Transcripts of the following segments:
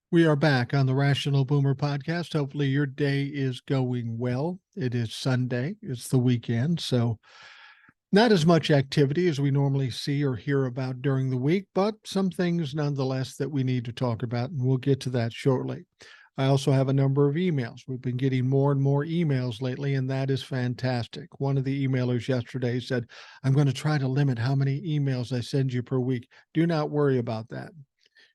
We are back on the Rational Boomer podcast. Hopefully, your day is going well. It is Sunday, it's the weekend. So, not as much activity as we normally see or hear about during the week, but some things nonetheless that we need to talk about. And we'll get to that shortly. I also have a number of emails. We've been getting more and more emails lately, and that is fantastic. One of the emailers yesterday said, I'm going to try to limit how many emails I send you per week. Do not worry about that.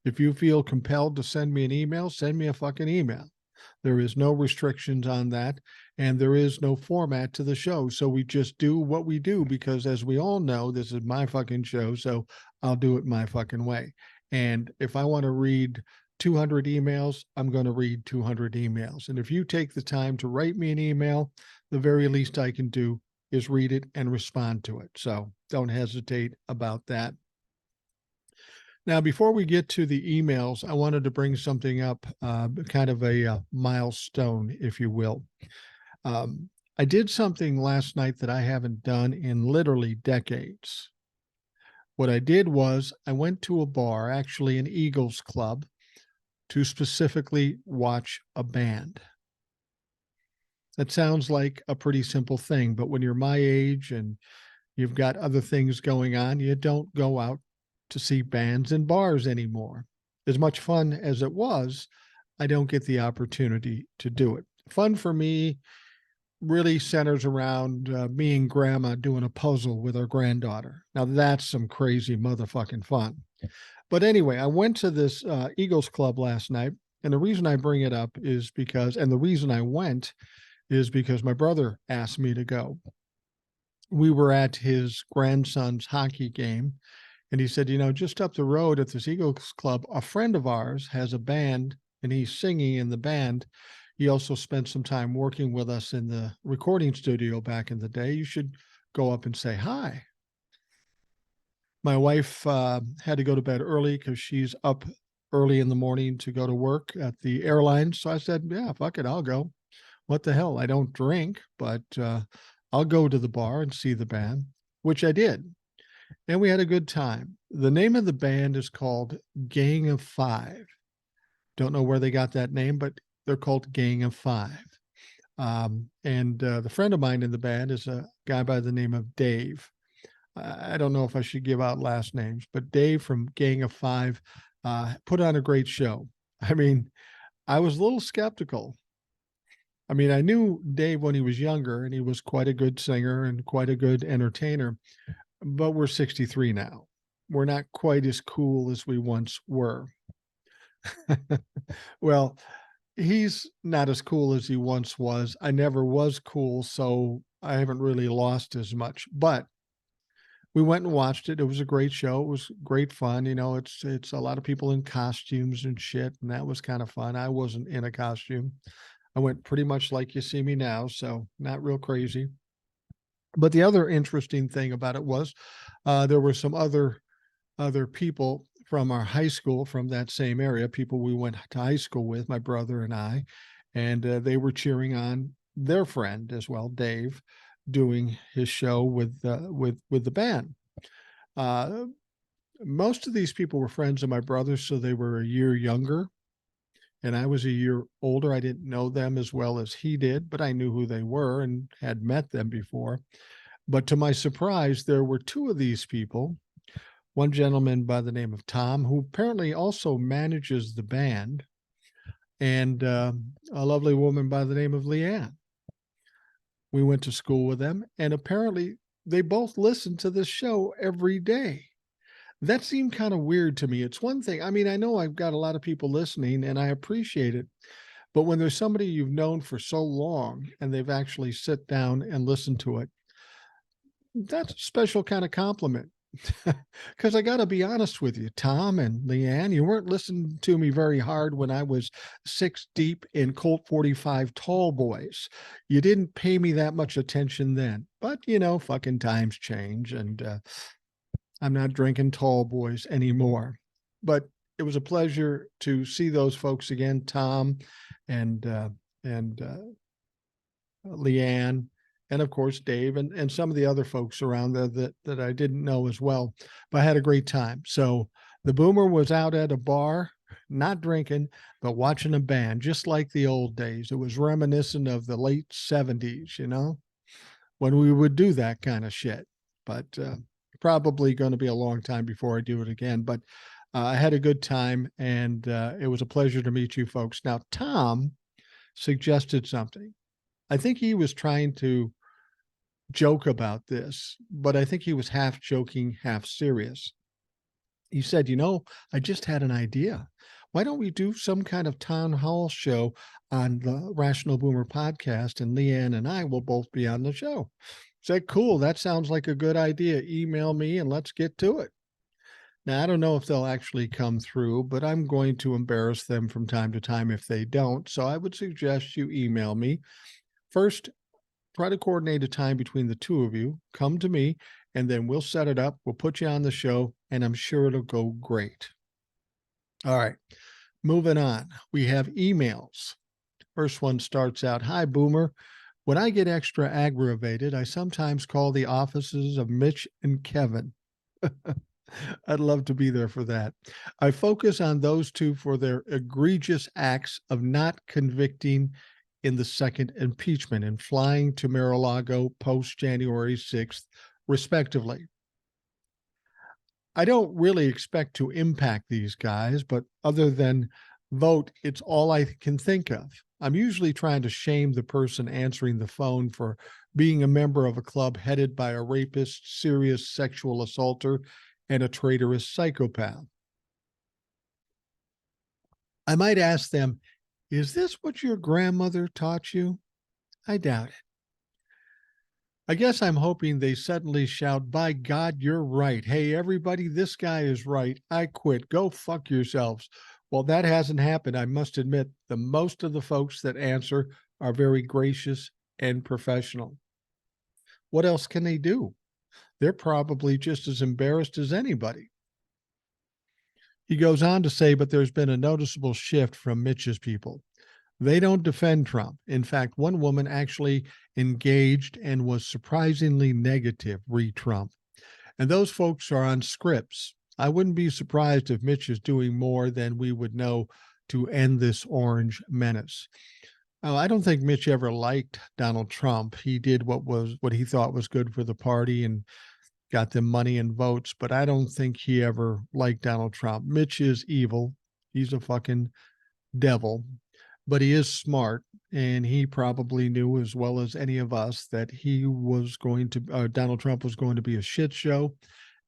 If you feel compelled to send me an email, send me a fucking email. There is no restrictions on that, and there is no format to the show. So we just do what we do because, as we all know, this is my fucking show, so I'll do it my fucking way. And if I want to read 200 emails, I'm going to read 200 emails. And if you take the time to write me an email, the very least I can do is read it and respond to it. So don't hesitate about that. Now, before we get to the emails, I wanted to bring something up, kind of a milestone, if you will. I did something last night that I haven't done in literally decades. What I did was I went to a bar, actually an Eagles club, to specifically watch a band. That sounds like a pretty simple thing, but when you're my age and you've got other things going on, you don't go out to see bands in bars anymore. As much fun as it was, I don't get the opportunity to do it. Fun for me really centers around me and grandma doing a puzzle with our granddaughter. Now that's some crazy motherfucking fun. But anyway, I went to this Eagles club last night. And the reason I bring it up is because, and the reason I went is because my brother asked me to go. We were at his grandson's hockey game. And he said, just up the road at this Eagles Club, a friend of ours has a band and he's singing in the band. He also spent some time working with us in the recording studio back in the day. You should go up and say hi. My wife had to go to bed early because she's up early in the morning to go to work at the airline. So I said, yeah, fuck it, I'll go. What the hell? I don't drink, but I'll go to the bar and see the band, which I did. And we had a good time. The name of the band is called Gang of Five. Don't know where they got that name, but they're called Gang of Five. The friend of mine in the band is a guy by the name of Dave. I don't know if I should give out last names, but Dave from Gang of Five put on a great show. I mean, I was a little skeptical. I mean, I knew Dave when he was younger, and he was quite a good singer and quite a good entertainer. But we're 63 now. We're not quite as cool as we once were. Well, he's not as cool as he once was. I never was cool, so I haven't really lost as much. But we went and watched it. It was a great show. It was great fun. It's a lot of people in costumes and shit, and that was kind of fun. I wasn't in a costume. I went pretty much like you see me now, so not real crazy. But the other interesting thing about it was there were some other people from our high school from that same area, people we went to high school with, my brother and I, and they were cheering on their friend as well, Dave, doing his show with the band. Most of these people were friends of my brother, so they were a year younger, and I was a year older. I didn't know them as well as he did, but I knew who they were and had met them before. But to my surprise, there were two of these people, one gentleman by the name of Tom, who apparently also manages the band, and a lovely woman by the name of Leanne. We went to school with them, and apparently they both listen to this show every day. That seemed kind of weird to me. It's one thing. I mean, I know I've got a lot of people listening and I appreciate it. But when there's somebody you've known for so long and they've actually sit down and listened to it, that's a special kind of compliment. Because I got to be honest with you, Tom and Leanne, you weren't listening to me very hard when I was 6 deep in Colt 45 tall boys. You didn't pay me that much attention then. But, fucking times change. And I'm not drinking tall boys anymore. But it was a pleasure to see those folks again, Tom and Leanne, and of course Dave and some of the other folks around there that I didn't know as well. But I had a great time. So the Boomer was out at a bar not drinking, but watching a band, just like the old days. It was reminiscent of the late 70s, when we would do that kind of shit. But probably going to be a long time before I do it again. But I had a good time, and it was a pleasure to meet you folks. Now, Tom suggested something. I think he was trying to joke about this, but I think he was half joking, half serious. He said, I just had an idea. Why don't we do some kind of town hall show on the Rational Boomer podcast, and Leanne and I will both be on the show? I said, cool. That sounds like a good idea. Email me and let's get to it. Now, I don't know if they'll actually come through, but I'm going to embarrass them from time to time if they don't. So I would suggest you email me. First, try to coordinate a time between the two of you. Come to me, and then we'll set it up. We'll put you on the show, and I'm sure it'll go great. All right, moving on. We have emails. First one starts out, hi, Boomer. When I get extra aggravated, I sometimes call the offices of Mitch and Kevin. I'd love to be there for that. I focus on those two for their egregious acts of not convicting in the second impeachment and flying to Mar-a-Lago post January 6th, respectively. I don't really expect to impact these guys, but other than vote, it's all I can think of. I'm usually trying to shame the person answering the phone for being a member of a club headed by a rapist, serious sexual assaulter, and a traitorous psychopath. I might ask them, is this what your grandmother taught you? I doubt it. I guess I'm hoping they suddenly shout, by God, you're right. Hey, everybody, this guy is right. I quit. Go fuck yourselves. Well, that hasn't happened. I must admit, the most of the folks that answer are very gracious and professional. What else can they do? They're probably just as embarrassed as anybody. He goes on to say, but there's been a noticeable shift from Mitch's people. They don't defend Trump. In fact, one woman actually engaged and was surprisingly negative re-Trump. And those folks are on scripts. I wouldn't be surprised if Mitch is doing more than we would know to end this orange menace. I don't think Mitch ever liked Donald Trump. He did what he thought was good for the party and got them money and votes, but I don't think he ever liked Donald Trump. Mitch is evil. He's a fucking devil, but he is smart, and he probably knew as well as any of us that Donald Trump was going to be a shit show,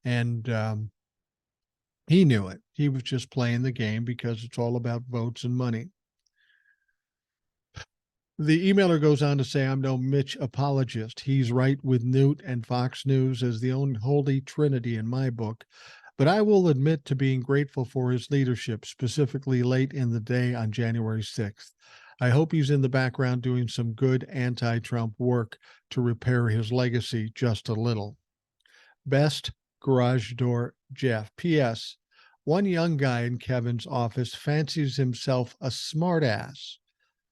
and he knew it. He was just playing the game because it's all about votes and money. The emailer goes on to say, I'm no Mitch apologist. He's right with Newt and Fox News as the unholy trinity in my book. But I will admit to being grateful for his leadership, specifically late in the day on January 6th. I hope he's in the background doing some good anti-Trump work to repair his legacy just a little. Best, Garage Door Jeff. P.S. One young guy in Kevin's office fancies himself a smartass.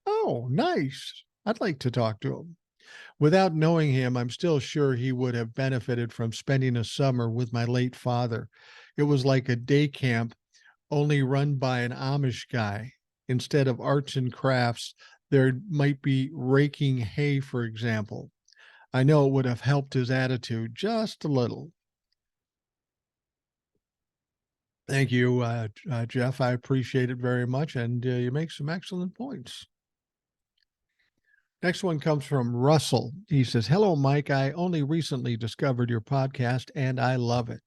Oh, nice. I'd like to talk to him. Without knowing him, I'm still sure he would have benefited from spending a summer with my late father. It was like a day camp, only run by an Amish guy. Instead of arts and crafts, there might be raking hay, for example. I know it would have helped his attitude just a little. Thank you, Jeff. I appreciate it very much, and you make some excellent points. Next one comes from Russell. He says, hello, Mike. I only recently discovered your podcast, and I love it.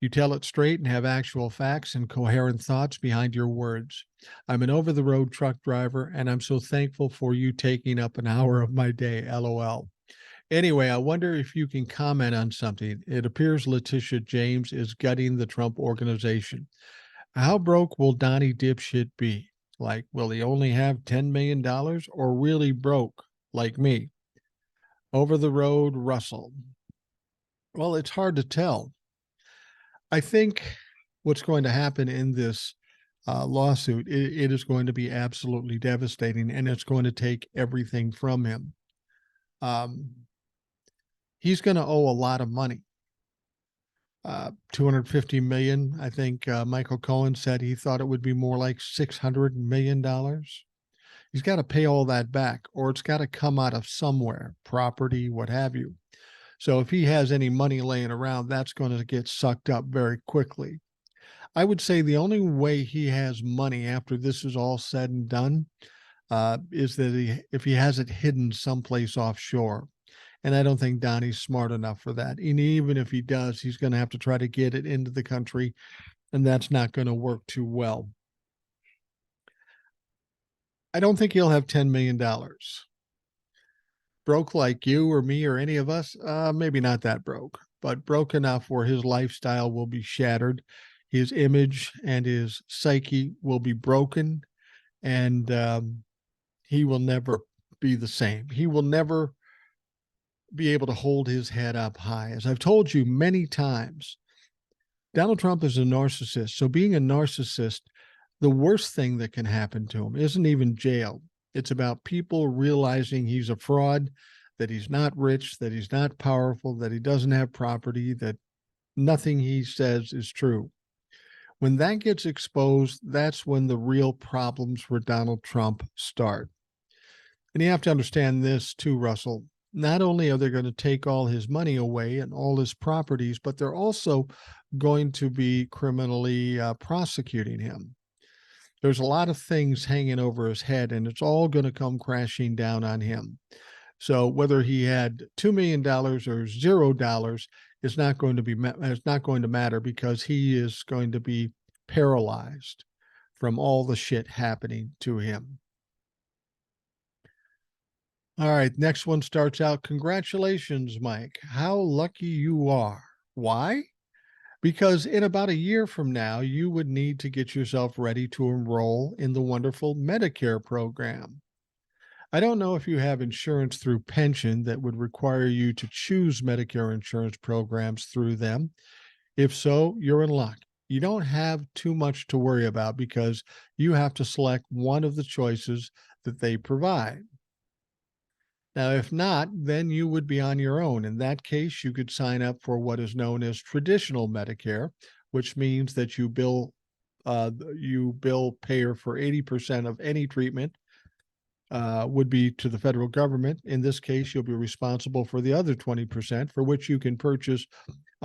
You tell it straight and have actual facts and coherent thoughts behind your words. I'm an over-the-road truck driver, and I'm so thankful for you taking up an hour of my day, LOL. Anyway, I wonder if you can comment on something. It appears Letitia James is gutting the Trump organization. How broke will Donnie Dipshit be? Like, will he only have $10 million or really broke like me? Over the road, Russell. Well, it's hard to tell. I think what's going to happen in this lawsuit, it is going to be absolutely devastating, and it's going to take everything from him. He's going to owe a lot of money. 250 million. I think Michael Cohen said he thought it would be more like $600 million. He's got to pay all that back, or it's got to come out of somewhere, property, what have you. So if he has any money laying around, that's going to get sucked up very quickly. I would say the only way he has money after this is all said and done is that if he has it hidden someplace offshore. And I don't think Donnie's smart enough for that. And even if he does, he's going to have to try to get it into the country, and that's not going to work too well. I don't think he'll have $10 million. Broke like you or me or any of us, maybe not that broke, but broke enough where his lifestyle will be shattered. His image and his psyche will be broken, and he will never be the same. He will never be able to hold his head up high. As I've told you many times, Donald Trump is a narcissist. So being a narcissist, the worst thing that can happen to him isn't even jail. It's about people realizing he's a fraud, that he's not rich, that he's not powerful, that he doesn't have property, that nothing he says is true. When that gets exposed, that's when the real problems for Donald Trump start. And you have to understand this too, Russell. Not only are they going to take all his money away and all his properties, but they're also going to be criminally prosecuting him. There's a lot of things hanging over his head, and it's all going to come crashing down on him. So whether he had $2 million or $0, it's not going to matter, because he is going to be paralyzed from all the shit happening to him. All right, next one starts out, congratulations, Mike. How lucky you are. Why? Because in about a year from now, you would need to get yourself ready to enroll in the wonderful Medicare program. I don't know if you have insurance through pension that would require you to choose Medicare insurance programs through them. If so, you're in luck. You don't have too much to worry about because you have to select one of the choices that they provide. Now, if not, then you would be on your own. In that case, you could sign up for what is known as traditional Medicare, which means that you bill payer for 80% of any treatment would be to the federal government. In this case, you'll be responsible for the other 20%, for which you can purchase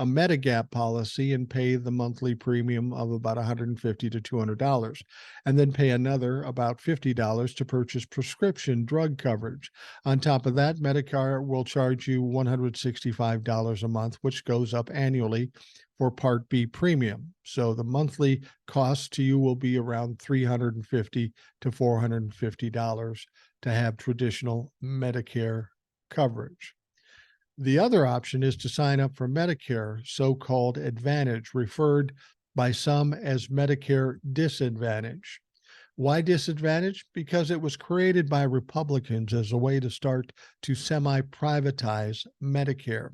a Medigap policy and pay the monthly premium of about $150 to $200, and then pay another about $50 to purchase prescription drug coverage. On top of that, Medicare will charge you $165 a month, which goes up annually for Part B premium. So the monthly cost to you will be around $350 to $450 to have traditional Medicare coverage. The other option is to sign up for Medicare, so-called Advantage, referred by some as Medicare Disadvantage. Why disadvantage? Because it was created by Republicans as a way to start to semi-privatize Medicare.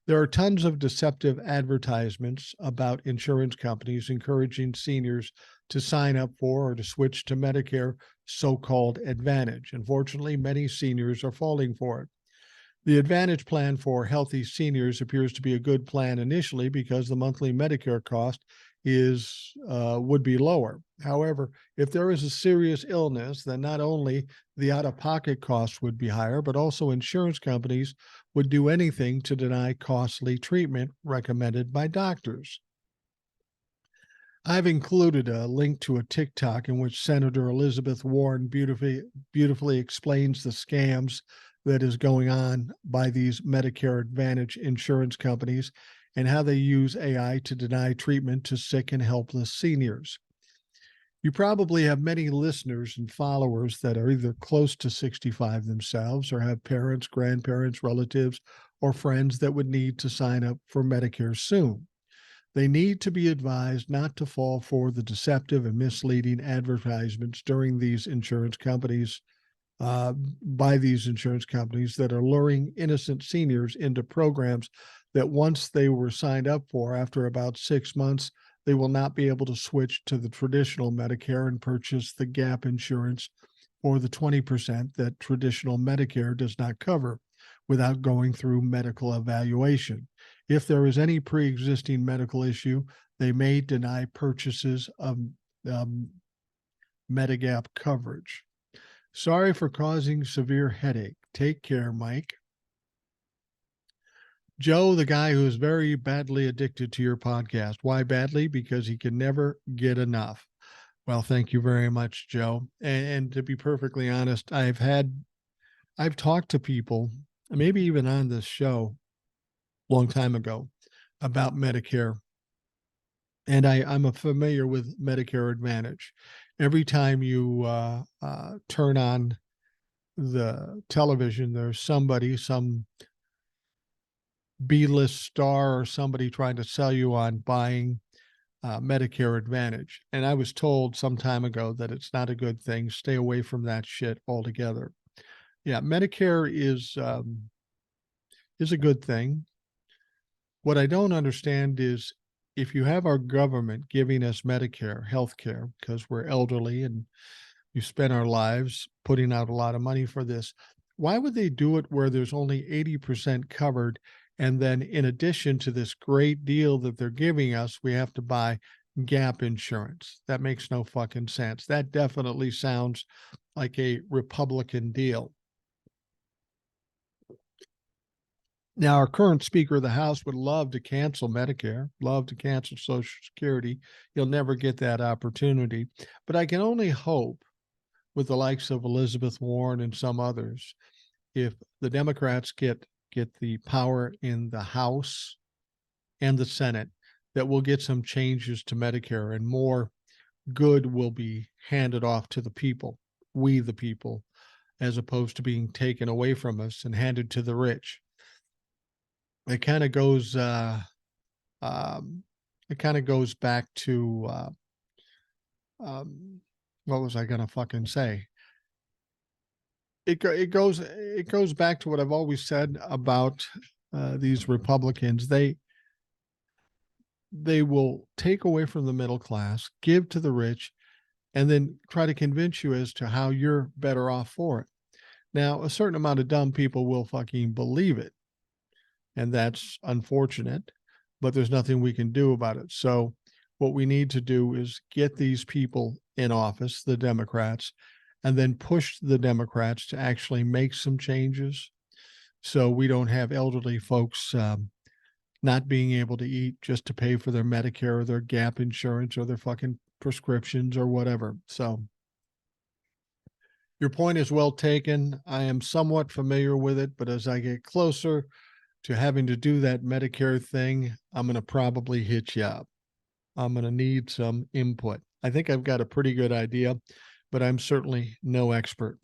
There are tons of deceptive advertisements about insurance companies encouraging seniors to sign up for or to switch to Medicare, so-called Advantage. Unfortunately, many seniors are falling for it. The Advantage plan for healthy seniors appears to be a good plan initially because the monthly Medicare cost would be lower. However, if there is a serious illness, then not only the out-of-pocket costs would be higher, but also insurance companies would do anything to deny costly treatment recommended by doctors. I've included a link to a TikTok in which Senator Elizabeth Warren beautifully explains the scams that is going on by these Medicare Advantage insurance companies and how they use AI to deny treatment to sick and helpless seniors. You probably have many listeners and followers that are either close to 65 themselves or have parents, grandparents, relatives, or friends that would need to sign up for Medicare soon. They need to be advised not to fall for the deceptive and misleading advertisements during these insurance companies by these insurance companies that are luring innocent seniors into programs that once they were signed up for, after about 6 months, they will not be able to switch to the traditional Medicare and purchase the gap insurance or the 20% that traditional Medicare does not cover without going through medical evaluation. If there is any pre-existing medical issue, they may deny purchases of Medigap coverage. Sorry for causing severe headache. Take care, Mike. Joe, the guy who is very badly addicted to your podcast. Why badly? Because he can never get enough. Well, thank you very much, Joe. And to be perfectly honest, I've talked to people, maybe even on this show, a long time ago, about Medicare. And I'm familiar with Medicare Advantage. Every time you turn on the television, there's somebody, some B-list star or somebody trying to sell you on buying Medicare Advantage. And I was told some time ago that it's not a good thing. Stay away from that shit altogether. Yeah, Medicare is a good thing. What I don't understand is if you have our government giving us Medicare, health care, because we're elderly and we spend our lives putting out a lot of money for this, why would they do it where there's only 80% covered? And then in addition to this great deal that they're giving us, we have to buy gap insurance. That makes no fucking sense. That definitely sounds like a Republican deal. Now, our current Speaker of the House would love to cancel Medicare, love to cancel Social Security. He'll never get that opportunity. But I can only hope, with the likes of Elizabeth Warren and some others, if the Democrats get the power in the House and the Senate, that we'll get some changes to Medicare and more good will be handed off to the people, we the people, as opposed to being taken away from us and handed to the rich. It kind of goes back to what was I going to fucking say? It goes back to what I've always said about these Republicans. They will take away from the middle class, give to the rich, and then try to convince you as to how you're better off for it. Now, a certain amount of dumb people will fucking believe it. And that's unfortunate, but there's nothing we can do about it. So what we need to do is get these people in office, the Democrats, and then push the Democrats to actually make some changes so we don't have elderly folks not being able to eat just to pay for their Medicare or their gap insurance or their fucking prescriptions or whatever. So your point is well taken. I am somewhat familiar with it, but as I get closer to having to do that Medicare thing, I'm going to probably hit you up. I'm going to need some input. I think I've got a pretty good idea, but I'm certainly no expert.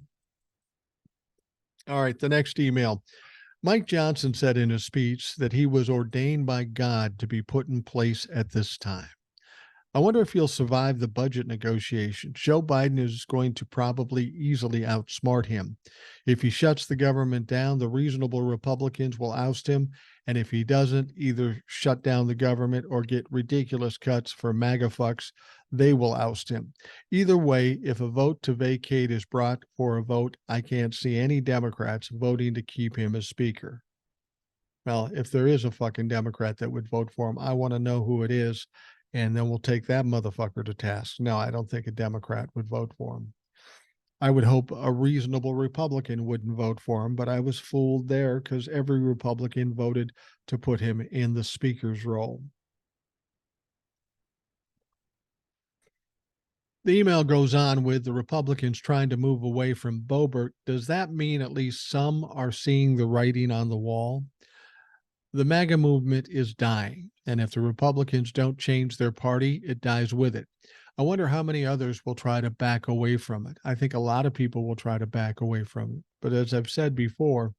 All right, the next email. Mike Johnson said in his speech that he was ordained by God to be put in place at this time. I wonder if he'll survive the budget negotiations. Joe Biden is going to probably easily outsmart him. If he shuts the government down, the reasonable Republicans will oust him. And if he doesn't either shut down the government or get ridiculous cuts for MAGA fucks, they will oust him. Either way, if a vote to vacate is brought for a vote, I can't see any Democrats voting to keep him as Speaker. Well, if there is a fucking Democrat that would vote for him, I want to know who it is. And then we'll take that motherfucker to task. No, I don't think a Democrat would vote for him. I would hope a reasonable Republican wouldn't vote for him, but I was fooled there because every Republican voted to put him in the Speaker's role. The email goes on with the Republicans trying to move away from Boebert. Does that mean at least some are seeing the writing on the wall? The MAGA movement is dying, and if the Republicans don't change their party, it dies with it. I wonder how many others will try to back away from it. I think a lot of people will try to back away from it. But as I've said before,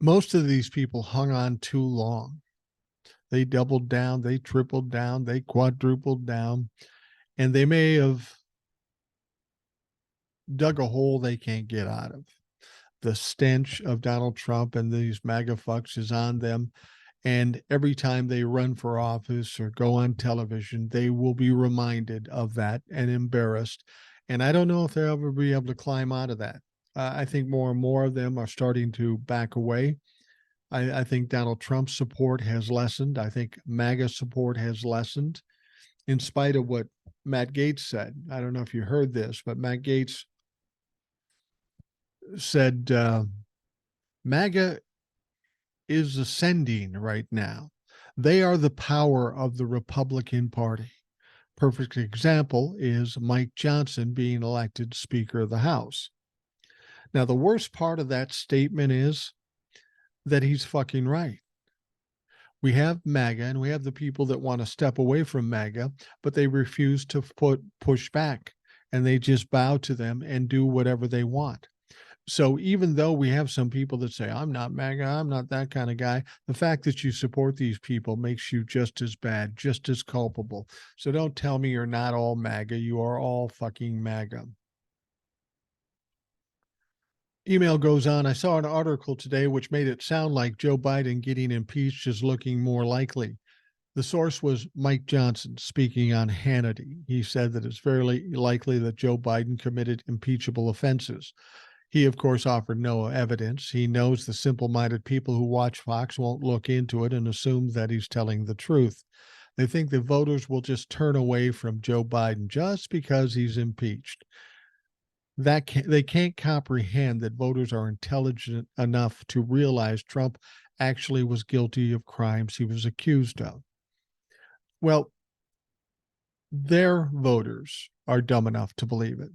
most of these people hung on too long. They doubled down, they tripled down, they quadrupled down, and they may have dug a hole they can't get out of. The stench of Donald Trump and these MAGA fucks is on them. And every time they run for office or go on television, they will be reminded of that and embarrassed. And I don't know if they'll ever be able to climb out of that. I think more and more of them are starting to back away. I think Donald Trump's support has lessened. I think MAGA support has lessened, in spite of what Matt Gaetz said. I don't know if you heard this, but Matt Gaetz said MAGA is ascending right now. They are the power of the Republican Party. Perfect example is Mike Johnson being elected Speaker of the House. Now, the worst part of that statement is that he's fucking right. We have MAGA and we have the people that want to step away from MAGA, but they refuse to push back, and they just bow to them and do whatever they want. So even though we have some people that say, I'm not MAGA, I'm not that kind of guy, the fact that you support these people makes you just as bad, just as culpable. So don't tell me you're not all MAGA. You are all fucking MAGA. Email goes on. I saw an article today which made it sound like Joe Biden getting impeached is looking more likely. The source was Mike Johnson speaking on Hannity. He said that it's very likely that Joe Biden committed impeachable offenses. He, of course, offered no evidence. He knows the simple-minded people who watch Fox won't look into it and assume that he's telling the truth. They think the voters will just turn away from Joe Biden just because he's impeached. They can't comprehend that voters are intelligent enough to realize Trump actually was guilty of crimes he was accused of. Well, their voters are dumb enough to believe it.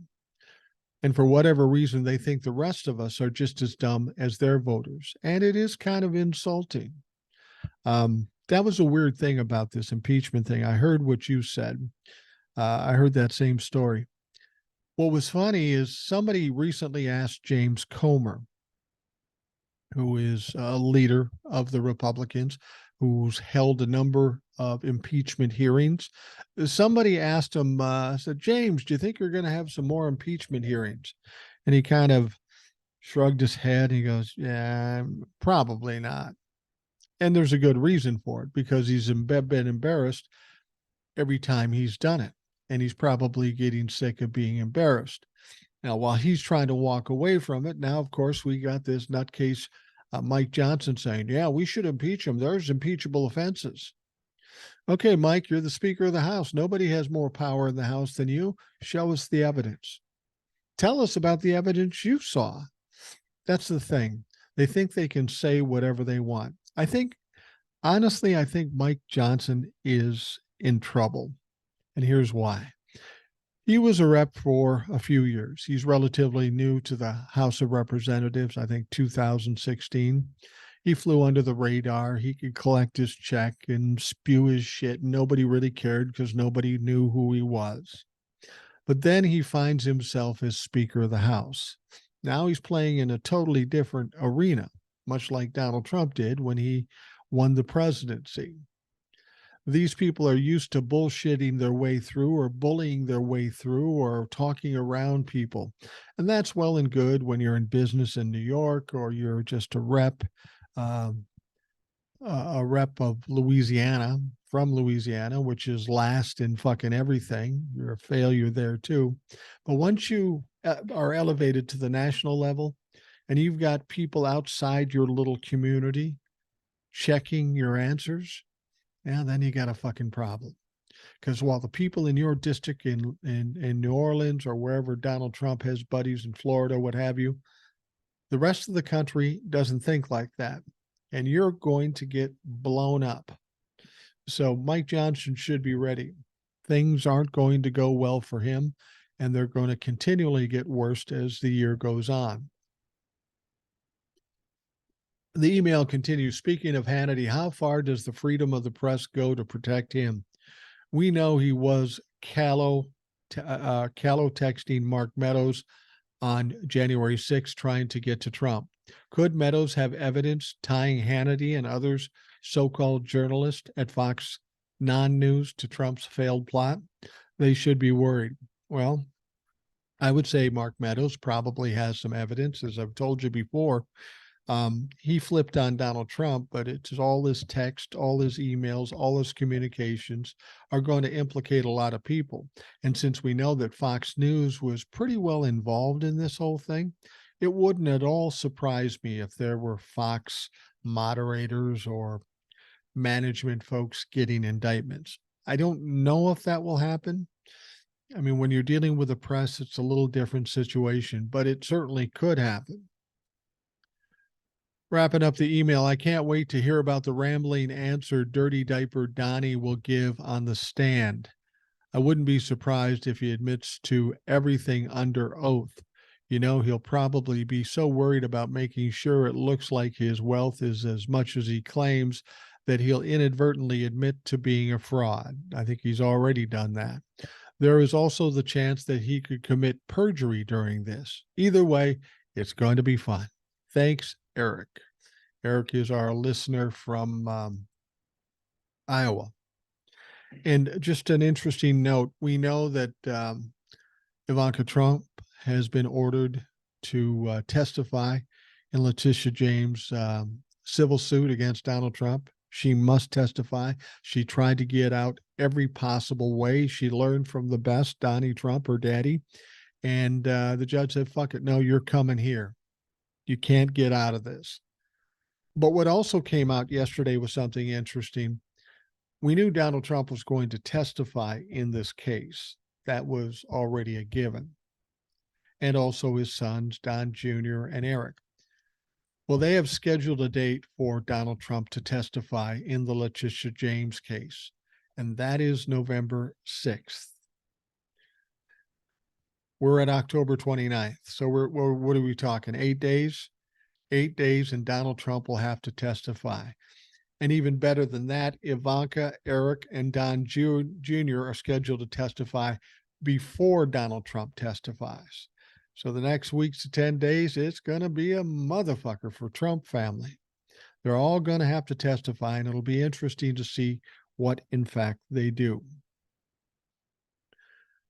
And for whatever reason, they think the rest of us are just as dumb as their voters. And it is kind of insulting. That was a weird thing about this impeachment thing. I heard what you said. I heard that same story. What was funny is somebody recently asked James Comer, who is a leader of the Republicans, who's held a number of impeachment hearings. Somebody asked him, said, James, do you think you're going to have some more impeachment hearings? And he kind of shrugged his head. He goes, yeah, probably not. And there's a good reason for it, because he's been embarrassed every time he's done it. And he's probably getting sick of being embarrassed. Now, while he's trying to walk away from it, now, of course, we got this nutcase Mike Johnson saying, yeah, we should impeach him. There's impeachable offenses. Okay, Mike, you're the Speaker of the House. Nobody has more power in the House than you. Show us the evidence. Tell us about the evidence you saw. That's the thing. They think they can say whatever they want. Honestly, I think Mike Johnson is in trouble. And here's why. He was a rep for a few years. He's relatively new to the House of Representatives, I think 2016. He flew under the radar. He could collect his check and spew his shit. Nobody really cared because nobody knew who he was. But then he finds himself as Speaker of the House. Now he's playing in a totally different arena, much like Donald Trump did when he won the presidency. These people are used to bullshitting their way through or bullying their way through or talking around people. And that's well and good when you're in business in New York or you're just a rep of Louisiana, from Louisiana, which is last in fucking everything. You're a failure there too. But once you are elevated to the national level and you've got people outside your little community checking your answers, yeah, then you got a fucking problem. Because while the people in your district in New Orleans or wherever Donald Trump has buddies in Florida, what have you, the rest of the country doesn't think like that. And you're going to get blown up. So Mike Johnson should be ready. Things aren't going to go well for him, and they're going to continually get worse as the year goes on. The email continues. Speaking of Hannity, how far does the freedom of the press go to protect him? We know he was callow texting Mark Meadows on January 6th, trying to get to Trump. Could Meadows have evidence tying Hannity and others so-called journalists at Fox Non-News to Trump's failed plot? They should be worried. Well, I would say Mark Meadows probably has some evidence. As I've told you before, he flipped on Donald Trump, but it's all his text, all his emails, all his communications are going to implicate a lot of people. And since we know that Fox News was pretty well involved in this whole thing, it wouldn't at all surprise me if there were Fox moderators or management folks getting indictments. I don't know if that will happen. I mean, when you're dealing with the press, it's a little different situation, but it certainly could happen. Wrapping up the email, I can't wait to hear about the rambling answer Dirty Diaper Donnie will give on the stand. I wouldn't be surprised if he admits to everything under oath. You know, he'll probably be so worried about making sure it looks like his wealth is as much as he claims that he'll inadvertently admit to being a fraud. I think he's already done that. There is also the chance that he could commit perjury during this. Either way, it's going to be fun. Thanks, Eric. Eric is our listener from Iowa. And just an interesting note, we know that Ivanka Trump has been ordered to testify in Letitia James' civil suit against Donald Trump. She must testify. She tried to get out every possible way. She learned from the best, Donnie Trump, her daddy. And the judge said, fuck it, no, you're coming here. You can't get out of this. But what also came out yesterday was something interesting. We knew Donald Trump was going to testify in this case. That was already a given. And also his sons, Don Jr. and Eric. Well, they have scheduled a date for Donald Trump to testify in the Letitia James case, and that is November 6th. We're at October 29th. So we're what are we talking? 8 days? 8 days, and Donald Trump will have to testify. And even better than that, Ivanka, Eric, and Don Jr. are scheduled to testify before Donald Trump testifies. So the next week's to 10 days, it's going to be a motherfucker for Trump family. They're all going to have to testify, and it'll be interesting to see what, in fact, they do.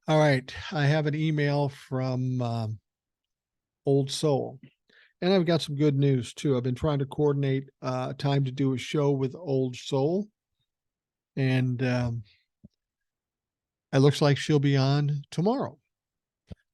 All right. I have an email from Old Soul. And I've got some good news, too. I've been trying to coordinate time to do a show with Old Soul. And it looks like she'll be on tomorrow.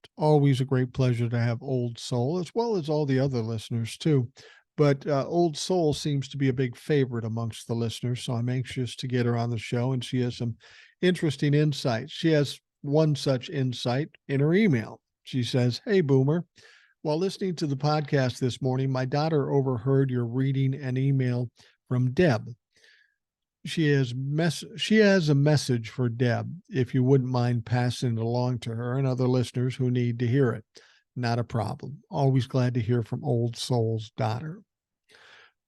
It's always a great pleasure to have Old Soul, as well as all the other listeners, too. But Old Soul seems to be a big favorite amongst the listeners, so I'm anxious to get her on the show. And she has some interesting insights. She has one such insight in her email. She says, "Hey, Boomer. While listening to the podcast this morning, my daughter overheard your reading an email from Deb. She has a message for Deb, if you wouldn't mind passing it along to her and other listeners who need to hear it. Not a problem. Always glad to hear from Old Soul's daughter.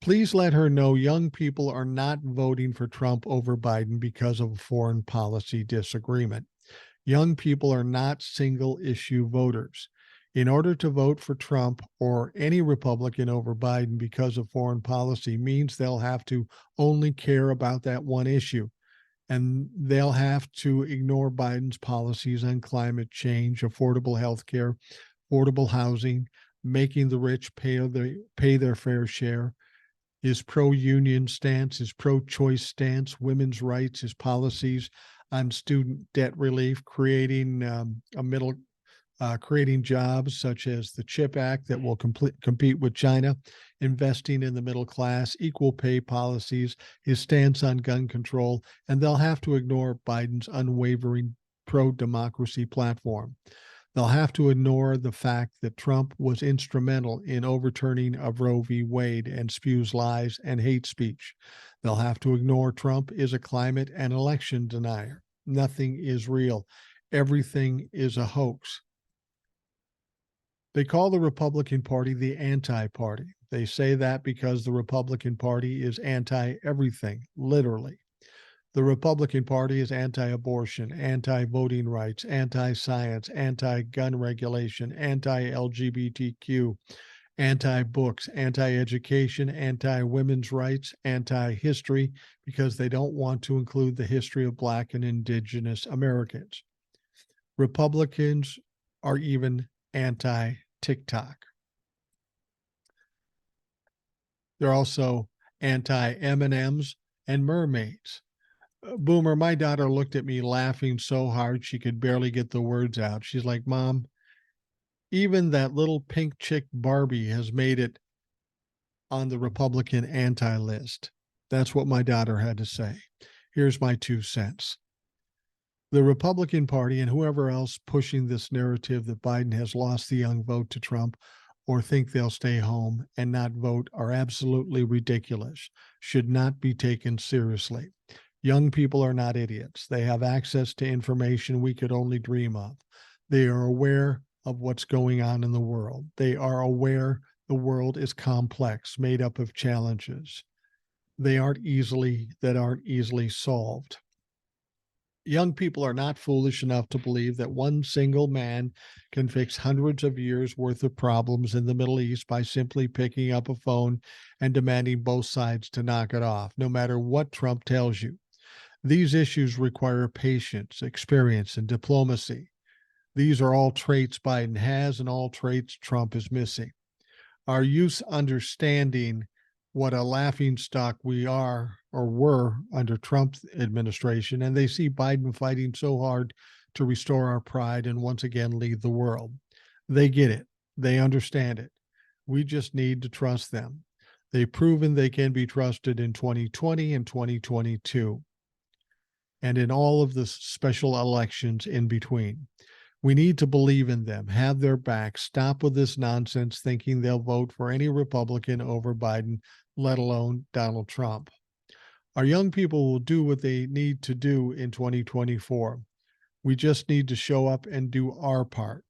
Please let her know young people are not voting for Trump over Biden because of a foreign policy disagreement. Young people are not single-issue voters. In order to vote for Trump or any Republican over Biden because of foreign policy means they'll have to only care about that one issue, and they'll have to ignore Biden's policies on climate change, affordable health care, affordable housing, making the rich pay their fair share, his pro-union stance, his pro-choice stance, women's rights, his policies on student debt relief, creating creating jobs such as the CHIP Act that will compete with China, investing in the middle class, equal pay policies, his stance on gun control, and they'll have to ignore Biden's unwavering pro-democracy platform. They'll have to ignore the fact that Trump was instrumental in overturning of Roe v. Wade and spews lies and hate speech. They'll have to ignore Trump is a climate and election denier. Nothing is real. Everything is a hoax. They call the Republican Party the anti-party. They say that because the Republican Party is anti-everything, literally. The Republican Party is anti-abortion, anti-voting rights, anti-science, anti-gun regulation, anti-LGBTQ, anti-books, anti-education, anti-women's rights, anti-history, because they don't want to include the history of Black and Indigenous Americans. Republicans are even anti-TikTok. They're also anti-M&Ms and mermaids. Boomer, my daughter looked at me laughing so hard she could barely get the words out. She's like, Mom, even that little pink chick Barbie has made it on the Republican anti-list. That's what my daughter had to say. Here's my 2 cents. The Republican Party and whoever else pushing this narrative that Biden has lost the young vote to Trump or think they'll stay home and not vote are absolutely ridiculous, should not be taken seriously. Young people are not idiots. They have access to information we could only dream of. They are aware of what's going on in the world. They are aware the world is complex, made up of challenges. They aren't easily solved. Young people are not foolish enough to believe that one single man can fix hundreds of years worth of problems in the Middle East by simply picking up a phone and demanding both sides to knock it off, no matter what Trump tells you. These issues require patience, experience, and diplomacy. These are all traits Biden has and all traits Trump is missing. Our youth understanding what a laughingstock we are or were under Trump's administration, and they see Biden fighting so hard to restore our pride and once again lead the world. They get it. They understand it. We just need to trust them. They've proven they can be trusted in 2020 and 2022, and in all of the special elections in between. We need to believe in them, have their back, stop with this nonsense thinking they'll vote for any Republican over Biden, let alone Donald Trump. Our young people will do what they need to do in 2024. We just need to show up and do our part.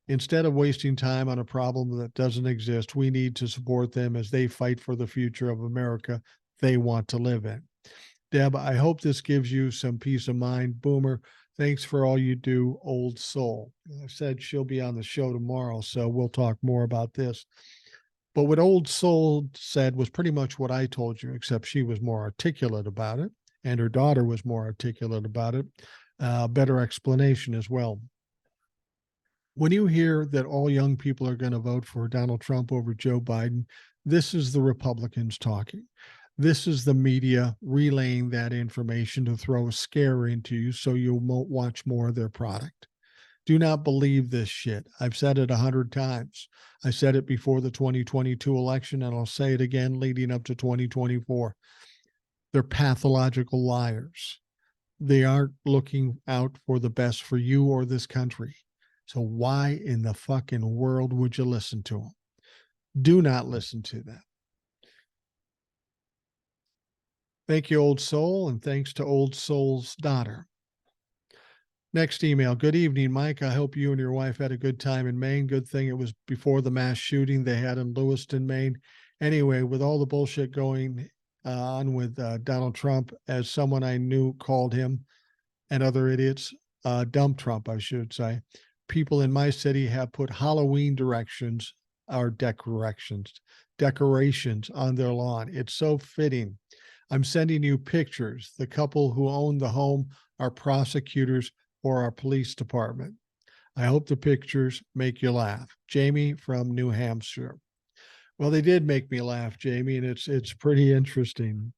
Instead of wasting time on a problem that doesn't exist, we need to support them as they fight for the future of America they want to live in. Deb, I hope this gives you some peace of mind. Boomer, thanks for all you do, old soul. I said she'll be on the show tomorrow, so we'll talk more about this. But what old soul said was pretty much what I told you, except she was more articulate about it, and her daughter was more articulate about it. Better explanation as well. When you hear that all young people are going to vote for Donald Trump over Joe Biden, this is the Republicans talking. This is the media relaying that information to throw a scare into you so you won't watch more of their product. Do not believe this shit. I've said it 100 times. I said it before the 2022 election, and I'll say it again leading up to 2024. They're pathological liars. They aren't looking out for the best for you or this country. So why in the fucking world would you listen to them? Do not listen to them. Thank you, Old Soul, and thanks to Old Soul's daughter. Next email. Good evening, Mike. I hope you and your wife had a good time in Maine. Good thing it was before the mass shooting they had in Lewiston, Maine. Anyway, with all the bullshit going on with Donald Trump, as someone I knew called him, and other idiots, dumb Trump, I should say, people in my city have put Halloween decorations on their lawn. It's so fitting. I'm sending you pictures. The couple who own the home are prosecutors for our police department. I hope the pictures make you laugh. Jamie from New Hampshire. Well, they did make me laugh, Jamie, and it's pretty interesting.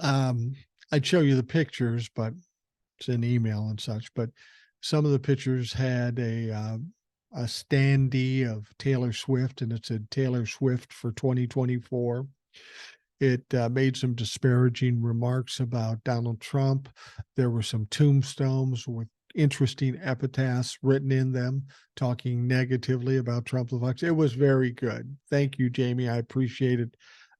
I'd show you the pictures, but it's in email and such. But some of the pictures had a standee of Taylor Swift, and it said Taylor Swift for 2024. It made some disparaging remarks about Donald Trump. There were some tombstones with interesting epitaphs written in them, talking negatively about Trump. It was very good. Thank you, Jamie. I appreciate it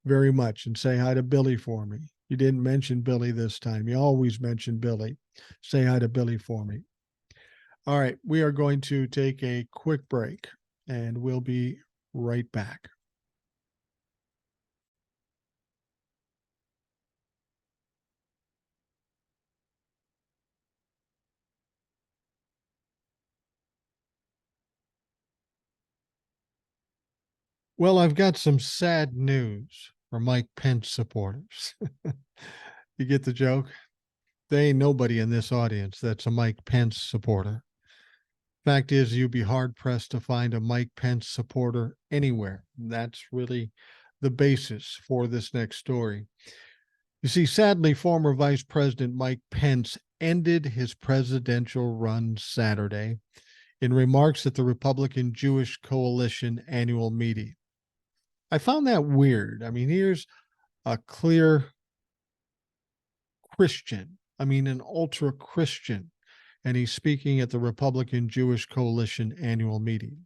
very much. And say hi to Billy for me. You didn't mention Billy this time. You always mention Billy. Say hi to Billy for me. All right, we are going to take a quick break, and we'll be right back. Well, I've got some sad news for Mike Pence supporters. You get the joke? There ain't nobody in this audience that's a Mike Pence supporter. Fact is, you'd be hard-pressed to find a Mike Pence supporter anywhere. That's really the basis for this next story. You see, sadly, former Vice President Mike Pence ended his presidential run Saturday in remarks at the Republican Jewish Coalition annual meeting. I found that weird. I mean, here's a clear Christian, I mean, an ultra Christian, and he's speaking at the Republican Jewish Coalition annual meeting.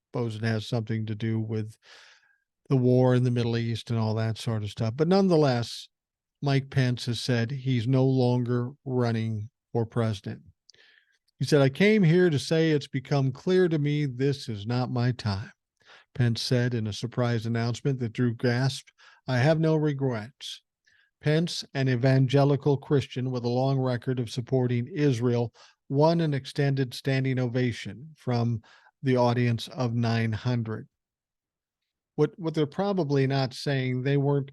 Suppose it has something to do with the war in the Middle East and all that sort of stuff. But nonetheless, Mike Pence has said he's no longer running for president. He said, I came here to say it's become clear to me this is not my time. Pence said in a surprise announcement that drew gasps. I have no regrets. Pence, an evangelical Christian with a long record of supporting Israel, won an extended standing ovation from the audience of 900. What they're probably not saying, they weren't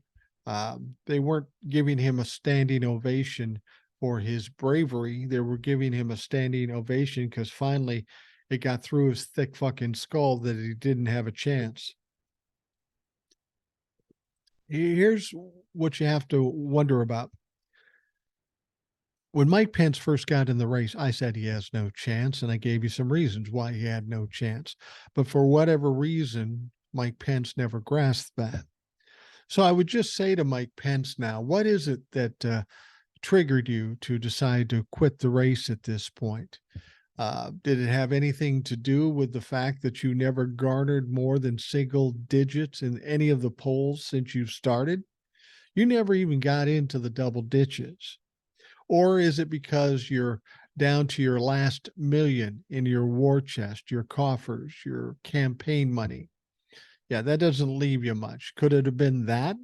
giving him a standing ovation for his bravery. They were giving him a standing ovation because finally it got through his thick fucking skull that he didn't have a chance. Here's what you have to wonder about. When Mike Pence first got in the race, I said he has no chance, and I gave you some reasons why he had no chance. But for whatever reason, Mike Pence never grasped that. So I would just say to Mike Pence now, what is it that triggered you to decide to quit the race at this point? Did it have anything to do with the fact that you never garnered more than single digits in any of the polls since you started? You never even got into the double digits. Or is it because you're down to your last million in your war chest, your coffers, your campaign money? Yeah, that doesn't leave you much. Could it have been that?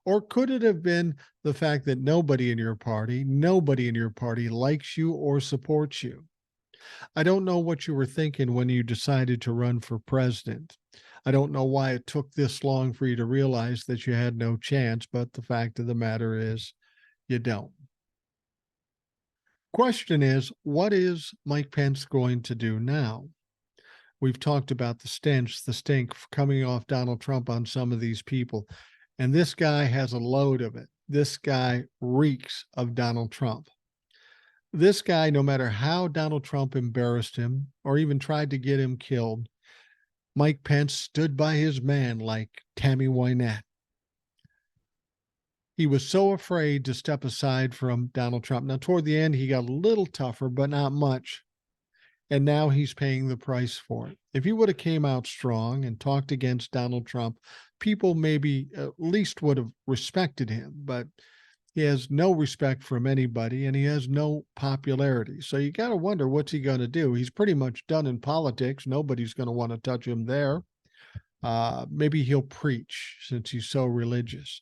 Or could it have been the fact that nobody in your party likes you or supports you? I don't know what you were thinking when you decided to run for president. I don't know why it took this long for you to realize that you had no chance, but the fact of the matter is you don't. Question is, what is Mike Pence going to do now? We've talked about the stink coming off Donald Trump on some of these people. And this guy has a load of it. This guy reeks of Donald Trump. This guy, no matter how Donald Trump embarrassed him or even tried to get him killed, Mike Pence stood by his man like Tammy Wynette. He was so afraid to step aside from Donald Trump. Now, toward the end, he got a little tougher, but not much. And now he's paying the price for it. If he would have came out strong and talked against Donald Trump, people maybe at least would have respected him, but he has no respect from anybody and he has no popularity. So you got to wonder, what's he going to do? He's pretty much done in politics. Nobody's going to want to touch him there. Maybe he'll preach since he's so religious.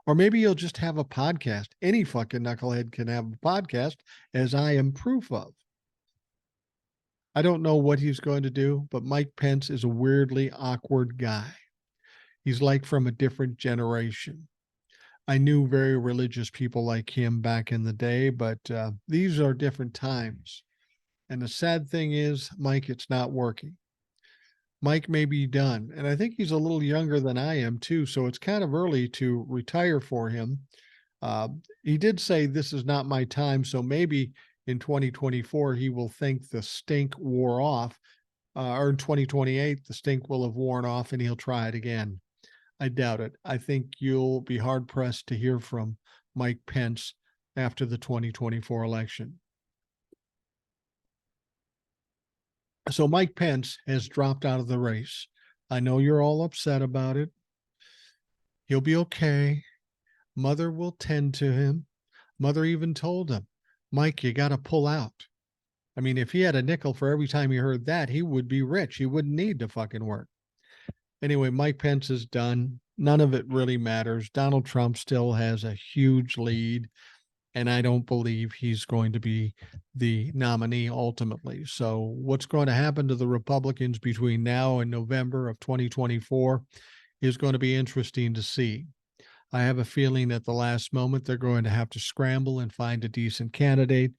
Or maybe he'll just have a podcast. Any fucking knucklehead can have a podcast, as I am proof of. I don't know what he's going to do, but Mike Pence is a weirdly awkward guy. He's like from a different generation. I knew very religious people like him back in the day, but these are different times. And the sad thing is, Mike, it's not working. Mike may be done. And I think he's a little younger than I am, too. So it's kind of early to retire for him. He did say, this is not my time. So maybe in 2024, he will think the stink wore off. Or in 2028, the stink will have worn off and he'll try it again. I doubt it. I think you'll be hard pressed to hear from Mike Pence after the 2024 election. So Mike Pence has dropped out of the race. I know you're all upset about it. He'll be okay. Mother will tend to him. Mother even told him, Mike, you got to pull out. I mean, if he had a nickel for every time he heard that, he would be rich. He wouldn't need to fucking work. Anyway, Mike Pence is done. None of it really matters. Donald Trump still has a huge lead, and I don't believe he's going to be the nominee ultimately. So what's going to happen to the Republicans between now and November of 2024 is going to be interesting to see. I have a feeling at the last moment they're going to have to scramble and find a decent candidate,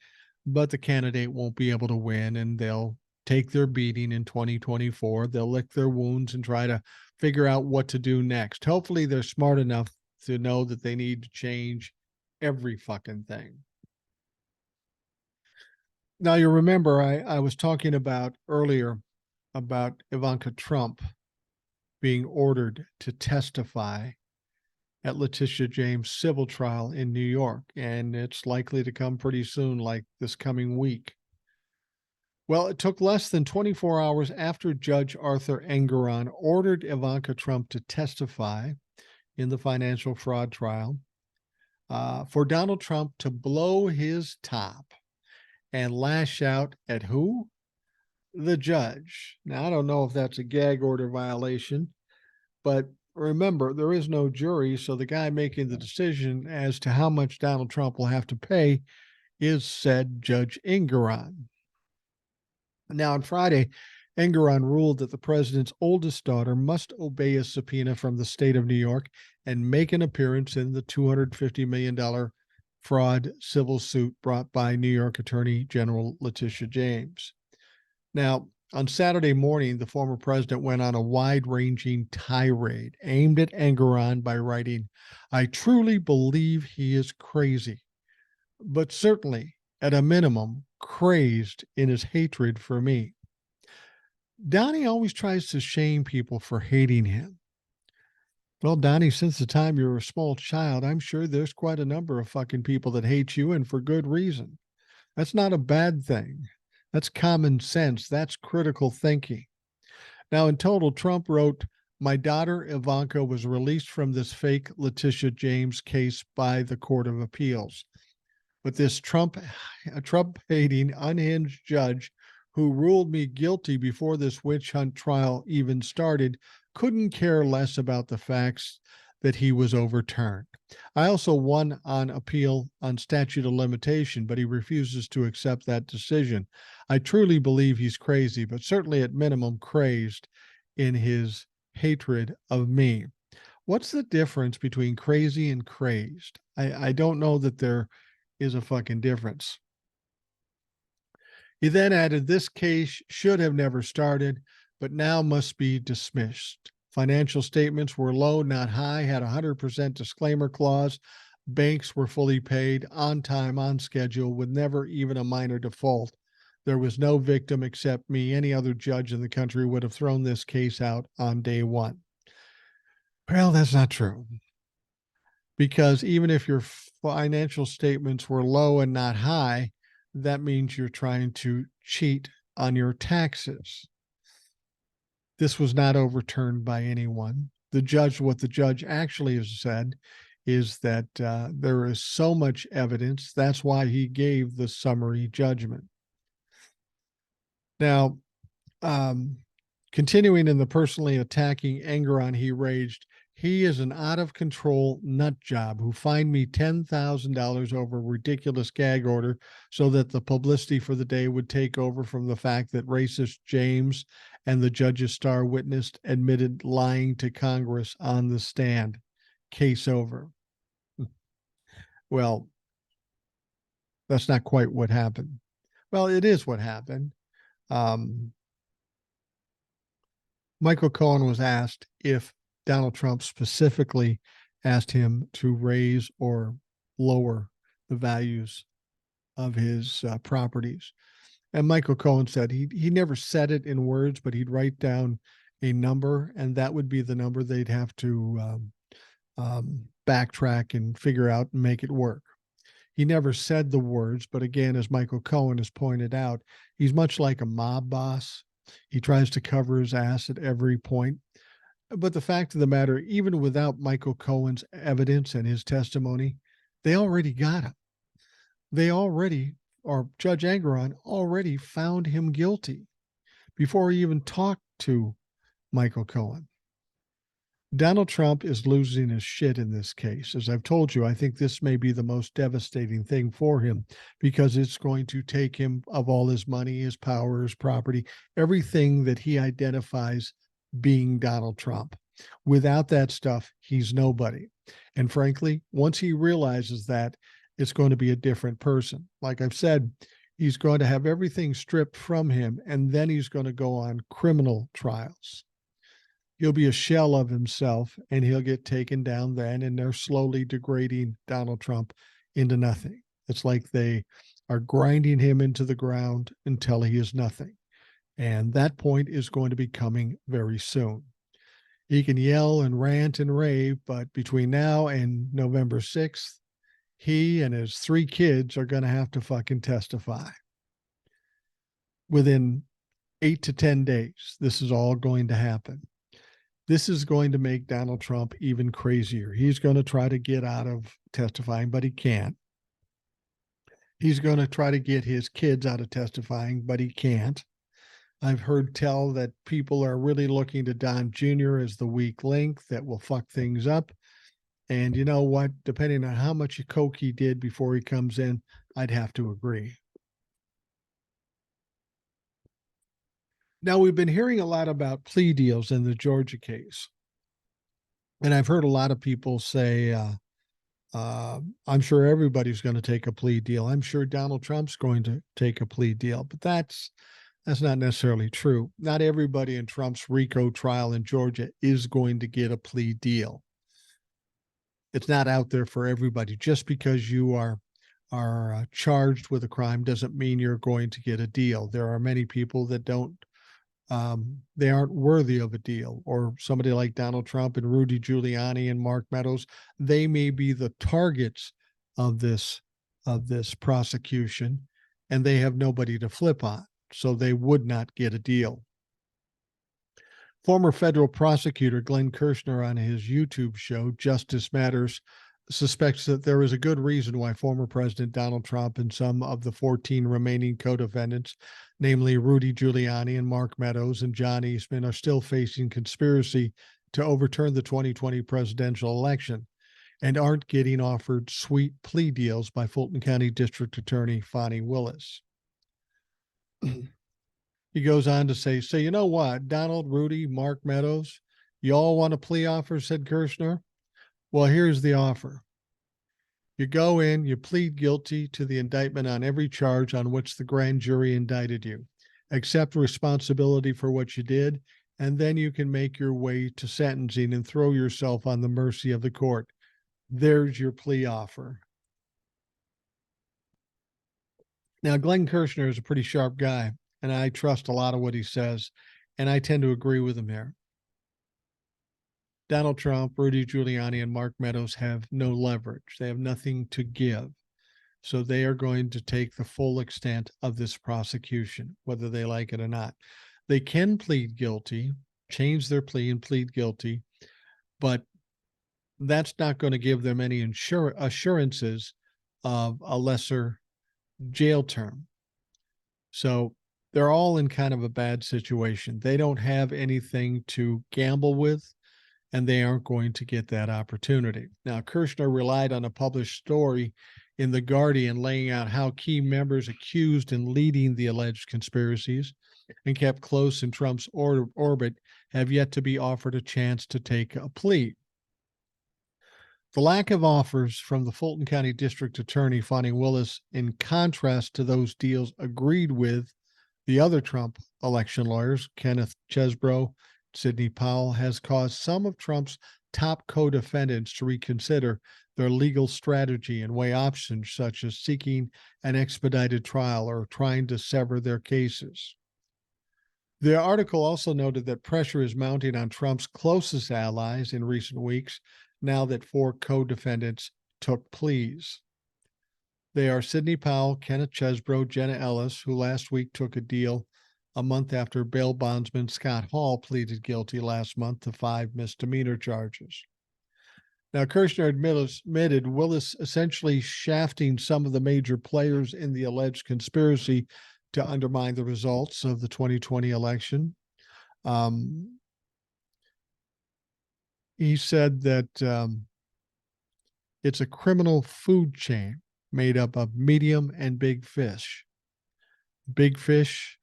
but the candidate won't be able to win, and they'll take their beating in 2024. They'll lick their wounds and try to figure out what to do next. Hopefully they're smart enough to know that they need to change every fucking thing. Now, you remember I was talking about earlier about Ivanka Trump being ordered to testify at Letitia James' civil trial in New York, and it's likely to come pretty soon, like this coming week. Well, it took less than 24 hours after Judge Arthur Engoron ordered Ivanka Trump to testify in the financial fraud trial for Donald Trump to blow his top and lash out at who? The judge. Now, I don't know if that's a gag order violation, but remember, there is no jury, so the guy making the decision as to how much Donald Trump will have to pay is said Judge Engoron. Now, on Friday, Engoron ruled that the president's oldest daughter must obey a subpoena from the state of New York and make an appearance in the $250 million fraud civil suit brought by New York Attorney General Letitia James. Now, on Saturday morning, the former president went on a wide-ranging tirade aimed at Engoron by writing, "I truly believe he is crazy, but certainly, at a minimum, crazed in his hatred for me." Donnie always tries to shame people for hating him. Well, Donnie, since the time you were a small child, I'm sure there's quite a number of fucking people that hate you, and for good reason. That's not a bad thing. That's common sense. That's critical thinking. Now, in total, Trump wrote, "My daughter Ivanka was released from this fake Letitia James case by the Court of Appeals. But this Trump-hating, unhinged judge who ruled me guilty before this witch hunt trial even started couldn't care less about the facts that he was overturned. I also won on appeal on statute of limitation, but he refuses to accept that decision. I truly believe he's crazy, but certainly at minimum crazed in his hatred of me." What's the difference between crazy and crazed? I don't know that there is a fucking difference. He then added, "This case should have never started, but now must be dismissed. Financial statements were low, not high, had a 100% disclaimer clause. Banks were fully paid, on time, on schedule, with never even a minor default. There was no victim except me. Any other judge in the country would have thrown this case out on day one." Well, that's not true. Because even if your financial statements were low and not high, that means you're trying to cheat on your taxes. This was not overturned by anyone. What the judge actually has said is that there is so much evidence. That's why he gave the summary judgment. Now, continuing in the personally attacking Engoron, he raged, "He is an out-of-control nut job who fined me $10,000 over a ridiculous gag order so that the publicity for the day would take over from the fact that racist James and the judge's star witness admitted lying to Congress on the stand. Case over." Well, that's not quite what happened. Well, it is what happened. Michael Cohen was asked if Donald Trump specifically asked him to raise or lower the values of his properties. And Michael Cohen said he never said it in words, but he'd write down a number, and that would be the number they'd have to backtrack and figure out and make it work. He never said the words, but again, as Michael Cohen has pointed out, he's much like a mob boss. He tries to cover his ass at every point. But the fact of the matter, even without Michael Cohen's evidence and his testimony, they already got him. Judge Engoron already found him guilty before he even talked to Michael Cohen. Donald Trump is losing his shit in this case. As I've told you, I think this may be the most devastating thing for him because it's going to take him of all his money, his power, his property, everything that he identifies being Donald Trump. Without that stuff, he's nobody. And frankly, once he realizes that, it's going to be a different person. Like I've said, he's going to have everything stripped from him, and then he's going to go on criminal trials. He'll be a shell of himself, and he'll get taken down then, and they're slowly degrading Donald Trump into nothing. It's like they are grinding him into the ground until he is nothing. And that point is going to be coming very soon. He can yell and rant and rave, but between now and November 6th, he and his 3 kids are going to have to fucking testify. Within 8 to 10 days, this is all going to happen. This is going to make Donald Trump even crazier. He's going to try to get out of testifying, but he can't. He's going to try to get his kids out of testifying, but he can't. I've heard tell that people are really looking to Don Jr. as the weak link that will fuck things up. And you know what? Depending on how much coke he did before he comes in, I'd have to agree. Now, we've been hearing a lot about plea deals in the Georgia case. And I've heard a lot of people say, I'm sure everybody's going to take a plea deal. I'm sure Donald Trump's going to take a plea deal. But that's not necessarily true. Not everybody in Trump's RICO trial in Georgia is going to get a plea deal. It's not out there for everybody. Just because you are charged with a crime doesn't mean you're going to get a deal. There are many people that don't. They aren't worthy of a deal. Or somebody like Donald Trump and Rudy Giuliani and Mark Meadows, they may be the targets of this prosecution, and they have nobody to flip on, so they would not get a deal. Former federal prosecutor Glenn Kirshner on his YouTube show, Justice Matters, suspects that there is a good reason why former President Donald Trump and some of the 14 remaining co-defendants, namely Rudy Giuliani and Mark Meadows and John Eastman, are still facing conspiracy to overturn the 2020 presidential election and aren't getting offered sweet plea deals by Fulton County District Attorney Fani Willis. He goes on to say, so you know what, Donald, Rudy, Mark Meadows, you all want a plea offer, said Kirshner. Well, here's the offer. You go in, you plead guilty to the indictment on every charge on which the grand jury indicted you, accept responsibility for what you did, and then you can make your way to sentencing and throw yourself on the mercy of the court. There's your plea offer. Now, Glenn Kirshner is a pretty sharp guy, and I trust a lot of what he says, and I tend to agree with him here. Donald Trump, Rudy Giuliani, and Mark Meadows have no leverage. They have nothing to give. So they are going to take the full extent of this prosecution, whether they like it or not. They can plead guilty, change their plea and plead guilty, but that's not going to give them any assurances of a lesser jail term. So they're all in kind of a bad situation. They don't have anything to gamble with, and they aren't going to get that opportunity. Now, Kirshner relied on a published story in The Guardian laying out how key members accused in leading the alleged conspiracies and kept close in Trump's orbit have yet to be offered a chance to take a plea. The lack of offers from the Fulton County District Attorney, Fani Willis, in contrast to those deals agreed with the other Trump election lawyers, Kenneth Chesebro, Sidney Powell, has caused some of Trump's top co-defendants to reconsider their legal strategy and weigh options such as seeking an expedited trial or trying to sever their cases. The article also noted that pressure is mounting on Trump's closest allies in recent weeks now that 4 co-defendants took pleas. They are Sidney Powell, Kenneth Chesebro, Jenna Ellis, who last week took a deal a month after bail bondsman Scott Hall pleaded guilty last month to 5 misdemeanor charges. Now, Kirshner admitted Willis essentially shafting some of the major players in the alleged conspiracy to undermine the results of the 2020 election. He said that it's a criminal food chain made up of medium and big fish. Big fish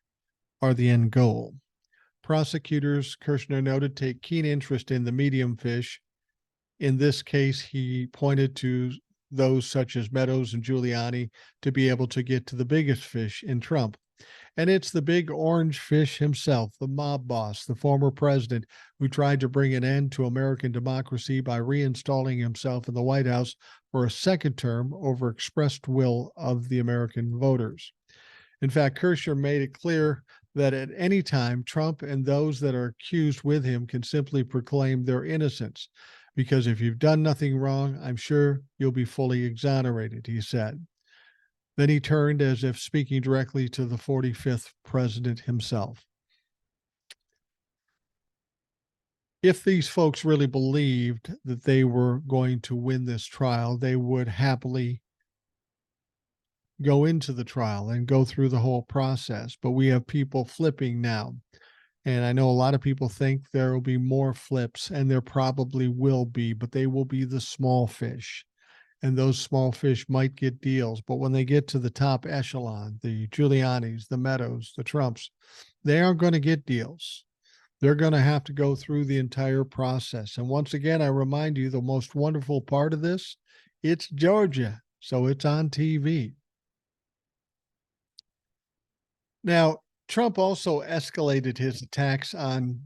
are the end goal. Prosecutors, Kirshner noted, take keen interest in the medium fish. In this case, he pointed to those such as Meadows and Giuliani to be able to get to the biggest fish in Trump. And it's the big orange fish himself, the mob boss, the former president who tried to bring an end to American democracy by reinstalling himself in the White House for a second term over expressed will of the American voters. In fact, Kirshner made it clear that at any time, Trump and those that are accused with him can simply proclaim their innocence. Because if you've done nothing wrong, I'm sure you'll be fully exonerated, he said. Then he turned as if speaking directly to the 45th president himself. If these folks really believed that they were going to win this trial, they would happily go into the trial and go through the whole process. But we have people flipping now. And I know a lot of people think there will be more flips, and there probably will be, but they will be the small fish. And those small fish might get deals. But when they get to the top echelon, the Giulianis, the Meadows, the Trumps, they aren't going to get deals. They're going to have to go through the entire process. And once again, I remind you, the most wonderful part of this, it's Georgia. So it's on TV. Now, Trump also escalated his attacks on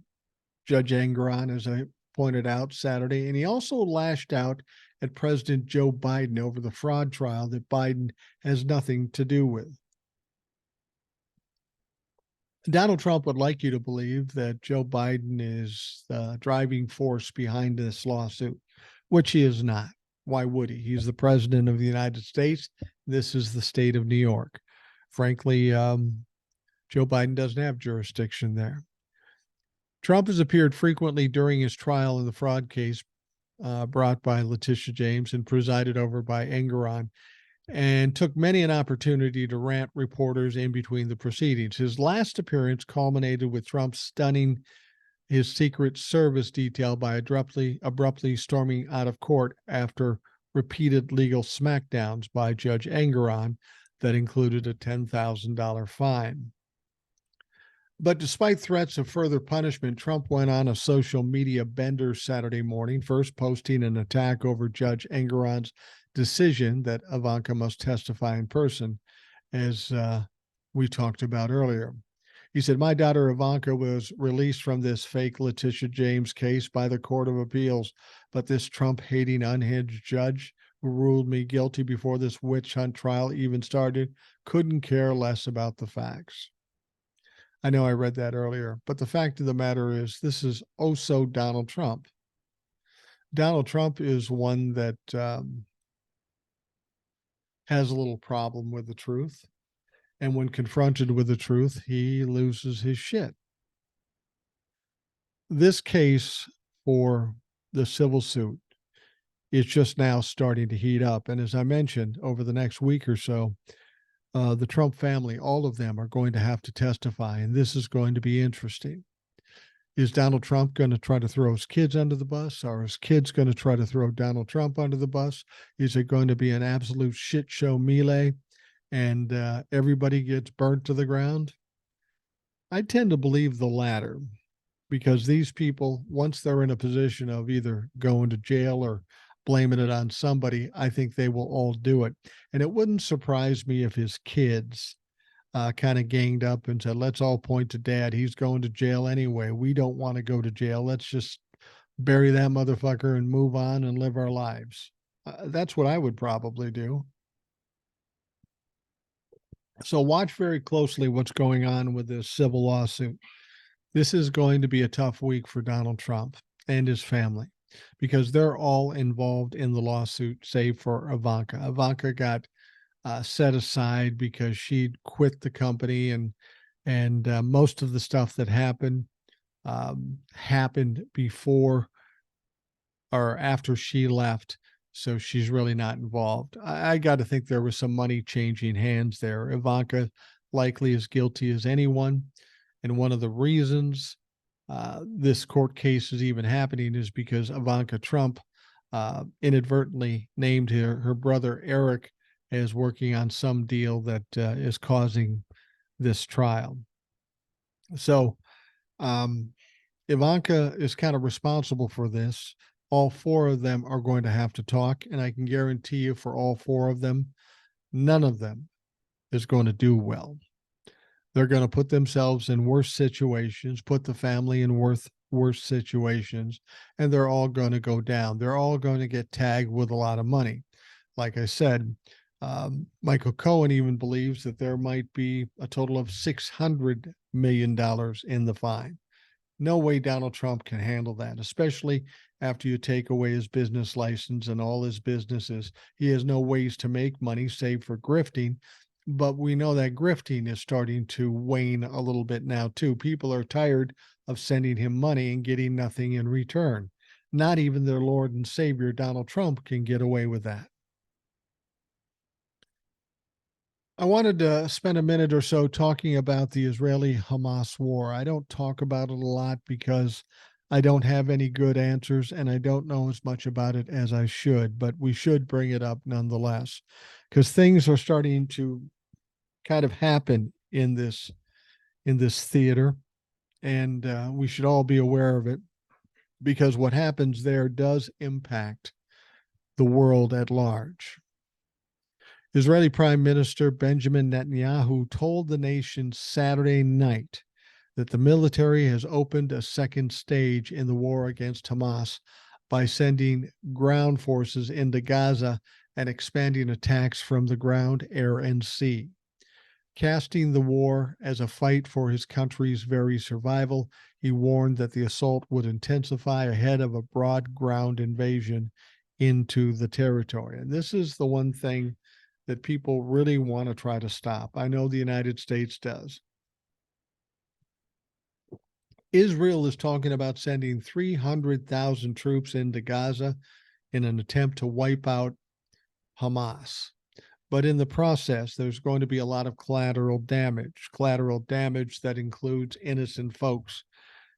Judge Engoron, as I pointed out Saturday, and he also lashed out at President Joe Biden over the fraud trial that Biden has nothing to do with. Donald Trump would like you to believe that Joe Biden is the driving force behind this lawsuit, which he is not. Why would he? He's the president of the United States. This is the state of New York. Frankly, Joe Biden doesn't have jurisdiction there. Trump has appeared frequently during his trial in the fraud case brought by Letitia James and presided over by Engoron, and took many an opportunity to rant reporters in between the proceedings. His last appearance culminated with Trump stunning his Secret Service detail by abruptly storming out of court after repeated legal smackdowns by Judge Engoron that included a $10,000 fine. But despite threats of further punishment, Trump went on a social media bender Saturday morning, first posting an attack over Judge Engoron's decision that Ivanka must testify in person, as we talked about earlier. He said, "My daughter Ivanka was released from this fake Letitia James case by the Court of Appeals, but this Trump-hating, unhinged judge who ruled me guilty before this witch hunt trial even started couldn't care less about the facts." I know I read that earlier, but the fact of the matter is this is oh so Donald Trump. Donald Trump is one that has a little problem with the truth. And when confronted with the truth, he loses his shit. This case for the civil suit is just now starting to heat up. And as I mentioned, over the next week or so, the Trump family, all of them are going to have to testify, and this is going to be interesting. Is Donald Trump going to try to throw his kids under the bus? Are his kids going to try to throw Donald Trump under the bus? Is it going to be an absolute shit show melee and everybody gets burnt to the ground? I tend to believe the latter, because these people, once they're in a position of either going to jail or blaming it on somebody, I think they will all do it. And it wouldn't surprise me if his kids kind of ganged up and said, let's all point to dad. He's going to jail anyway. We don't want to go to jail. Let's just bury that motherfucker and move on and live our lives. That's what I would probably do. So watch very closely what's going on with this civil lawsuit. This is going to be a tough week for Donald Trump and his family, because they're all involved in the lawsuit, save for Ivanka. Ivanka got set aside because she'd quit the company, and most of the stuff that happened happened before or after she left. So she's really not involved. I got to think there was some money changing hands there. Ivanka likely as guilty as anyone. And one of the reasons this court case is even happening is because Ivanka Trump inadvertently named her brother Eric as working on some deal that is causing this trial. So Ivanka is kind of responsible for this. All four of them are going to have to talk, and I can guarantee you for all four of them, none of them is going to do well. They're going to put themselves in worse situations, put the family in worse situations, and they're all going to go down. They're all going to get tagged with a lot of money. Like I said, Michael Cohen even believes that there might be a total of $600 million in the fine. No way Donald Trump can handle that, especially after you take away his business license and all his businesses. He has no ways to make money save for grifting. But we know that grifting is starting to wane a little bit now, too. People are tired of sending him money and getting nothing in return. Not even their Lord and Savior, Donald Trump, can get away with that. I wanted to spend a minute or so talking about the Israeli-Hamas war. I don't talk about it a lot because I don't have any good answers and I don't know as much about it as I should, but we should bring it up nonetheless because things are starting to kind of happen in this theater, and we should all be aware of it because what happens there does impact the world at large. Israeli Prime Minister Benjamin Netanyahu told the nation Saturday night that the military has opened a second stage in the war against Hamas by sending ground forces into Gaza and expanding attacks from the ground, air, and sea. Casting the war as a fight for his country's very survival, he warned that the assault would intensify ahead of a broad ground invasion into the territory. And this is the one thing that people really want to try to stop. I know the United States does. Israel is talking about sending 300,000 troops into Gaza in an attempt to wipe out Hamas. But in the process, there's going to be a lot of collateral damage that includes innocent folks.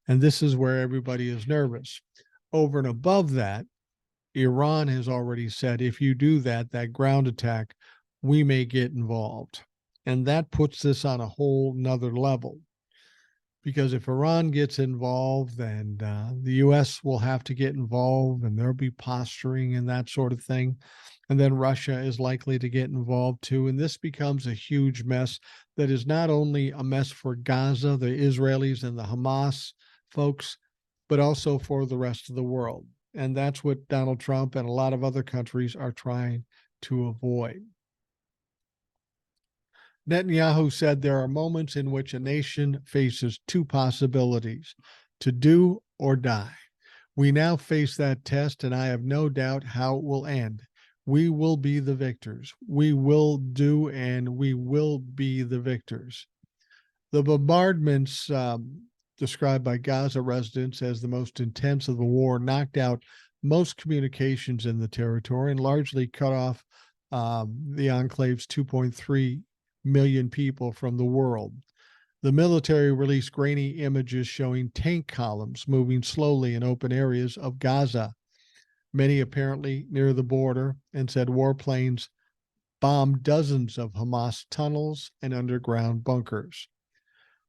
And this is where everybody is nervous. Over and above that, Iran has already said, if you do that ground attack, we may get involved. And that puts this on a whole nother level. Because if Iran gets involved, then the U.S. will have to get involved and there'll be posturing and that sort of thing. And then Russia is likely to get involved too. And this becomes a huge mess that is not only a mess for Gaza, the Israelis and the Hamas folks, but also for the rest of the world. And that's what Donald Trump and a lot of other countries are trying to avoid. Netanyahu said there are moments in which a nation faces two possibilities, to do or die. We now face that test, and I have no doubt how it will end. We will be the victors. We will do, and we will be the victors. The bombardments described by Gaza residents as the most intense of the war knocked out most communications in the territory and largely cut off the enclave's 2.3 million people from the world. The military released grainy images showing tank columns moving slowly in open areas of Gaza, many apparently near the border, and said warplanes bombed dozens of Hamas tunnels and underground bunkers.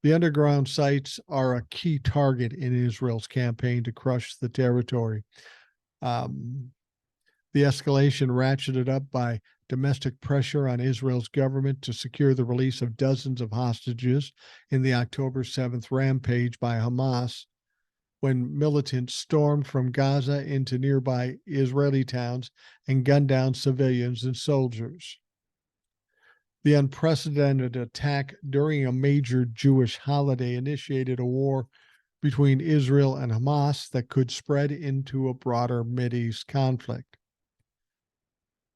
The underground sites are a key target in Israel's campaign to crush the territory. The escalation ratcheted up by domestic pressure on Israel's government to secure the release of dozens of hostages in the October 7th rampage by Hamas, when militants stormed from Gaza into nearby Israeli towns and gunned down civilians and soldiers. The unprecedented attack during a major Jewish holiday initiated a war between Israel and Hamas that could spread into a broader Mideast conflict.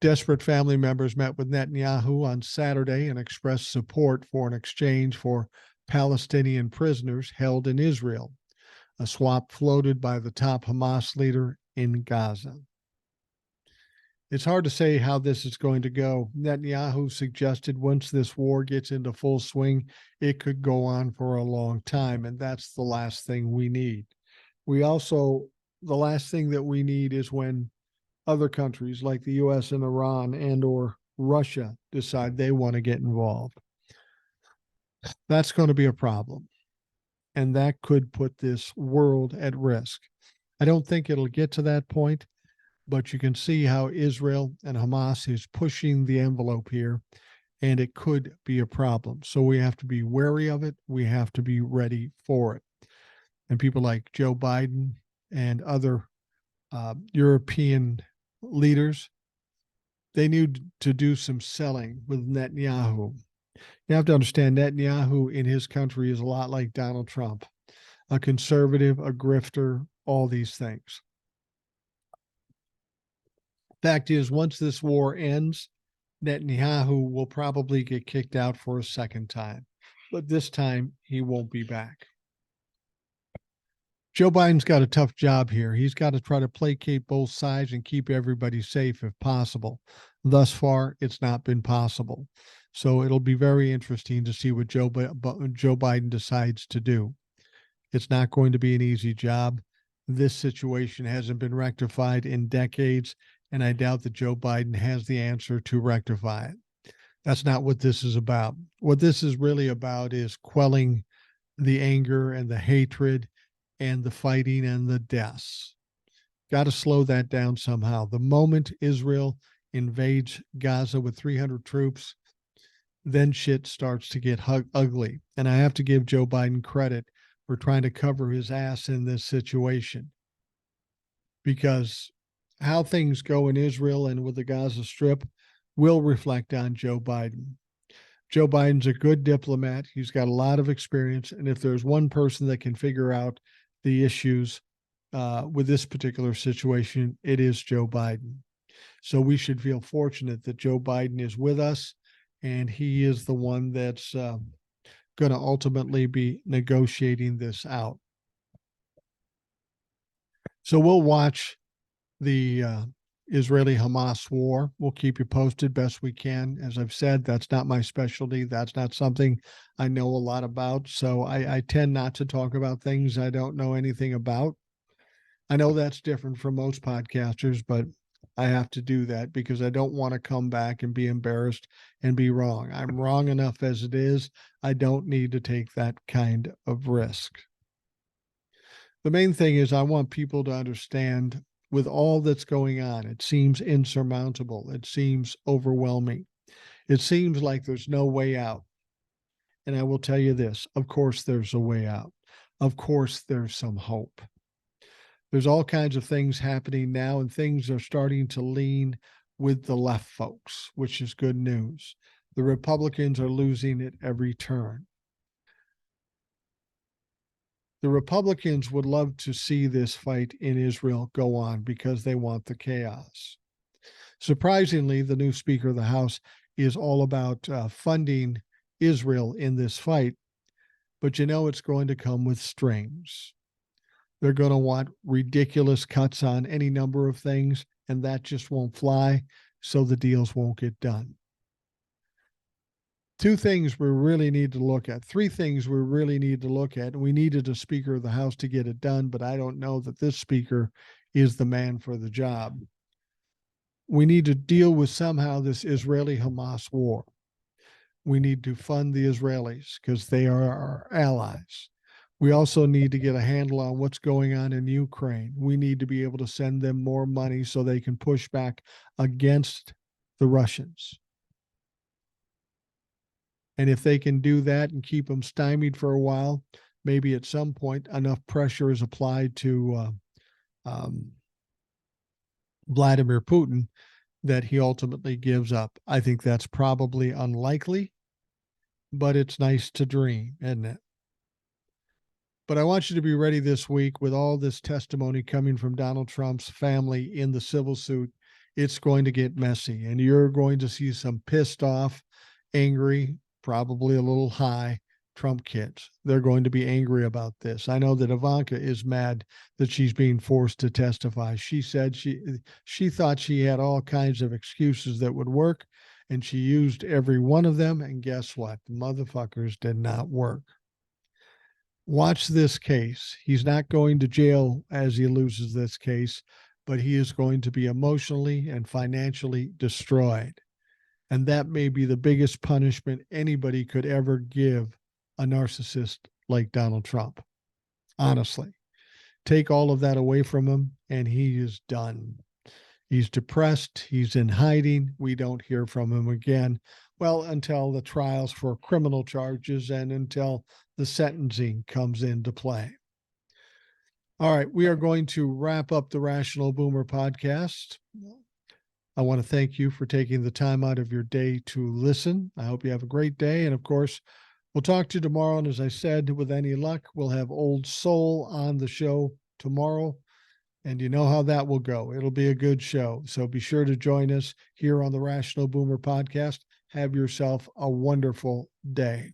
Desperate family members met with Netanyahu on Saturday and expressed support for an exchange for Palestinian prisoners held in Israel, a swap floated by the top Hamas leader in Gaza. It's hard to say how this is going to go. Netanyahu suggested once this war gets into full swing, it could go on for a long time, and that's the last thing we need. The last thing that we need is when other countries like the U.S. and Iran and or Russia decide they want to get involved. That's going to be a problem. And that could put this world at risk. I don't think it'll get to that point, but you can see how Israel and Hamas is pushing the envelope here, and it could be a problem. So we have to be wary of it. We have to be ready for it. And people like Joe Biden and other European leaders They need to do some selling with Netanyahu. You have to understand Netanyahu in his country is a lot like Donald Trump, a conservative, a grifter, all these things. Fact is, once this war ends, Netanyahu will probably get kicked out for a second time, but this time he won't be back. Joe Biden's got a tough job here. He's got to try to placate both sides and keep everybody safe if possible. Thus far, it's not been possible. So it'll be very interesting to see what Joe Biden decides to do. It's not going to be an easy job. This situation hasn't been rectified in decades, and I doubt that Joe Biden has the answer to rectify it. That's not what this is about. What this is really about is quelling the anger and the hatred and the fighting and the deaths. Got to slow that down somehow. The moment Israel invades Gaza with 300 troops, then shit starts to get ugly. And I have to give Joe Biden credit for trying to cover his ass in this situation, because how things go in Israel and with the Gaza Strip will reflect on Joe Biden. Joe Biden's a good diplomat. He's got a lot of experience. And if there's one person that can figure out the issues with this particular situation, it is Joe Biden. So we should feel fortunate that Joe Biden is with us, and he is the one that's going to ultimately be negotiating this out. So we'll watch the Israeli-Hamas war. We'll keep you posted best we can. As I've said, that's not my specialty. That's not something I know a lot about. So I tend not to talk about things I don't know anything about. I know that's different from most podcasters, but I have to do that because I don't want to come back and be embarrassed and be wrong. I'm wrong enough as it is. I don't need to take that kind of risk. The main thing is I want people to understand, with all that's going on, it seems insurmountable. It seems overwhelming. It seems like there's no way out. And I will tell you this, of course there's a way out. Of course there's some hope. There's all kinds of things happening now, and things are starting to lean with the left folks, which is good news. The Republicans are losing at every turn. The Republicans would love to see this fight in Israel go on because they want the chaos. Surprisingly, the new Speaker of the House is all about funding Israel in this fight, but you know it's going to come with strings. They're going to want ridiculous cuts on any number of things, and that just won't fly, so the deals won't get done. Two things we really need to look at. Three things we really need to look at. We needed a Speaker of the House to get it done, but I don't know that this Speaker is the man for the job. We need to deal with somehow this Israeli-Hamas war. We need to fund the Israelis because they are our allies. We also need to get a handle on what's going on in Ukraine. We need to be able to send them more money so they can push back against the Russians. And if they can do that and keep them stymied for a while, maybe at some point enough pressure is applied to Vladimir Putin that he ultimately gives up. I think that's probably unlikely, but it's nice to dream, isn't it? But I want you to be ready this week with all this testimony coming from Donald Trump's family in the civil suit. It's going to get messy, and you're going to see some pissed off, angry, probably a little high Trump kids. They're going to be angry about this. I know that Ivanka is mad that she's being forced to testify. She said she thought she had all kinds of excuses that would work, and she used every one of them, and guess what? The motherfuckers did not work. Watch this case. He's not going to jail as he loses this case, but he is going to be emotionally and financially destroyed. And that may be the biggest punishment anybody could ever give a narcissist like Donald Trump. Honestly, take all of that away from him and he is done. He's depressed. He's in hiding. We don't hear from him again. Well, until the trials for criminal charges and until the sentencing comes into play. All right, we are going to wrap up the Rational Boomer podcast. I want to thank you for taking the time out of your day to listen. I hope you have a great day. And of course, we'll talk to you tomorrow. And as I said, with any luck, we'll have Old Soul on the show tomorrow. And you know how that will go. It'll be a good show. So be sure to join us here on the Rational Boomer podcast. Have yourself a wonderful day.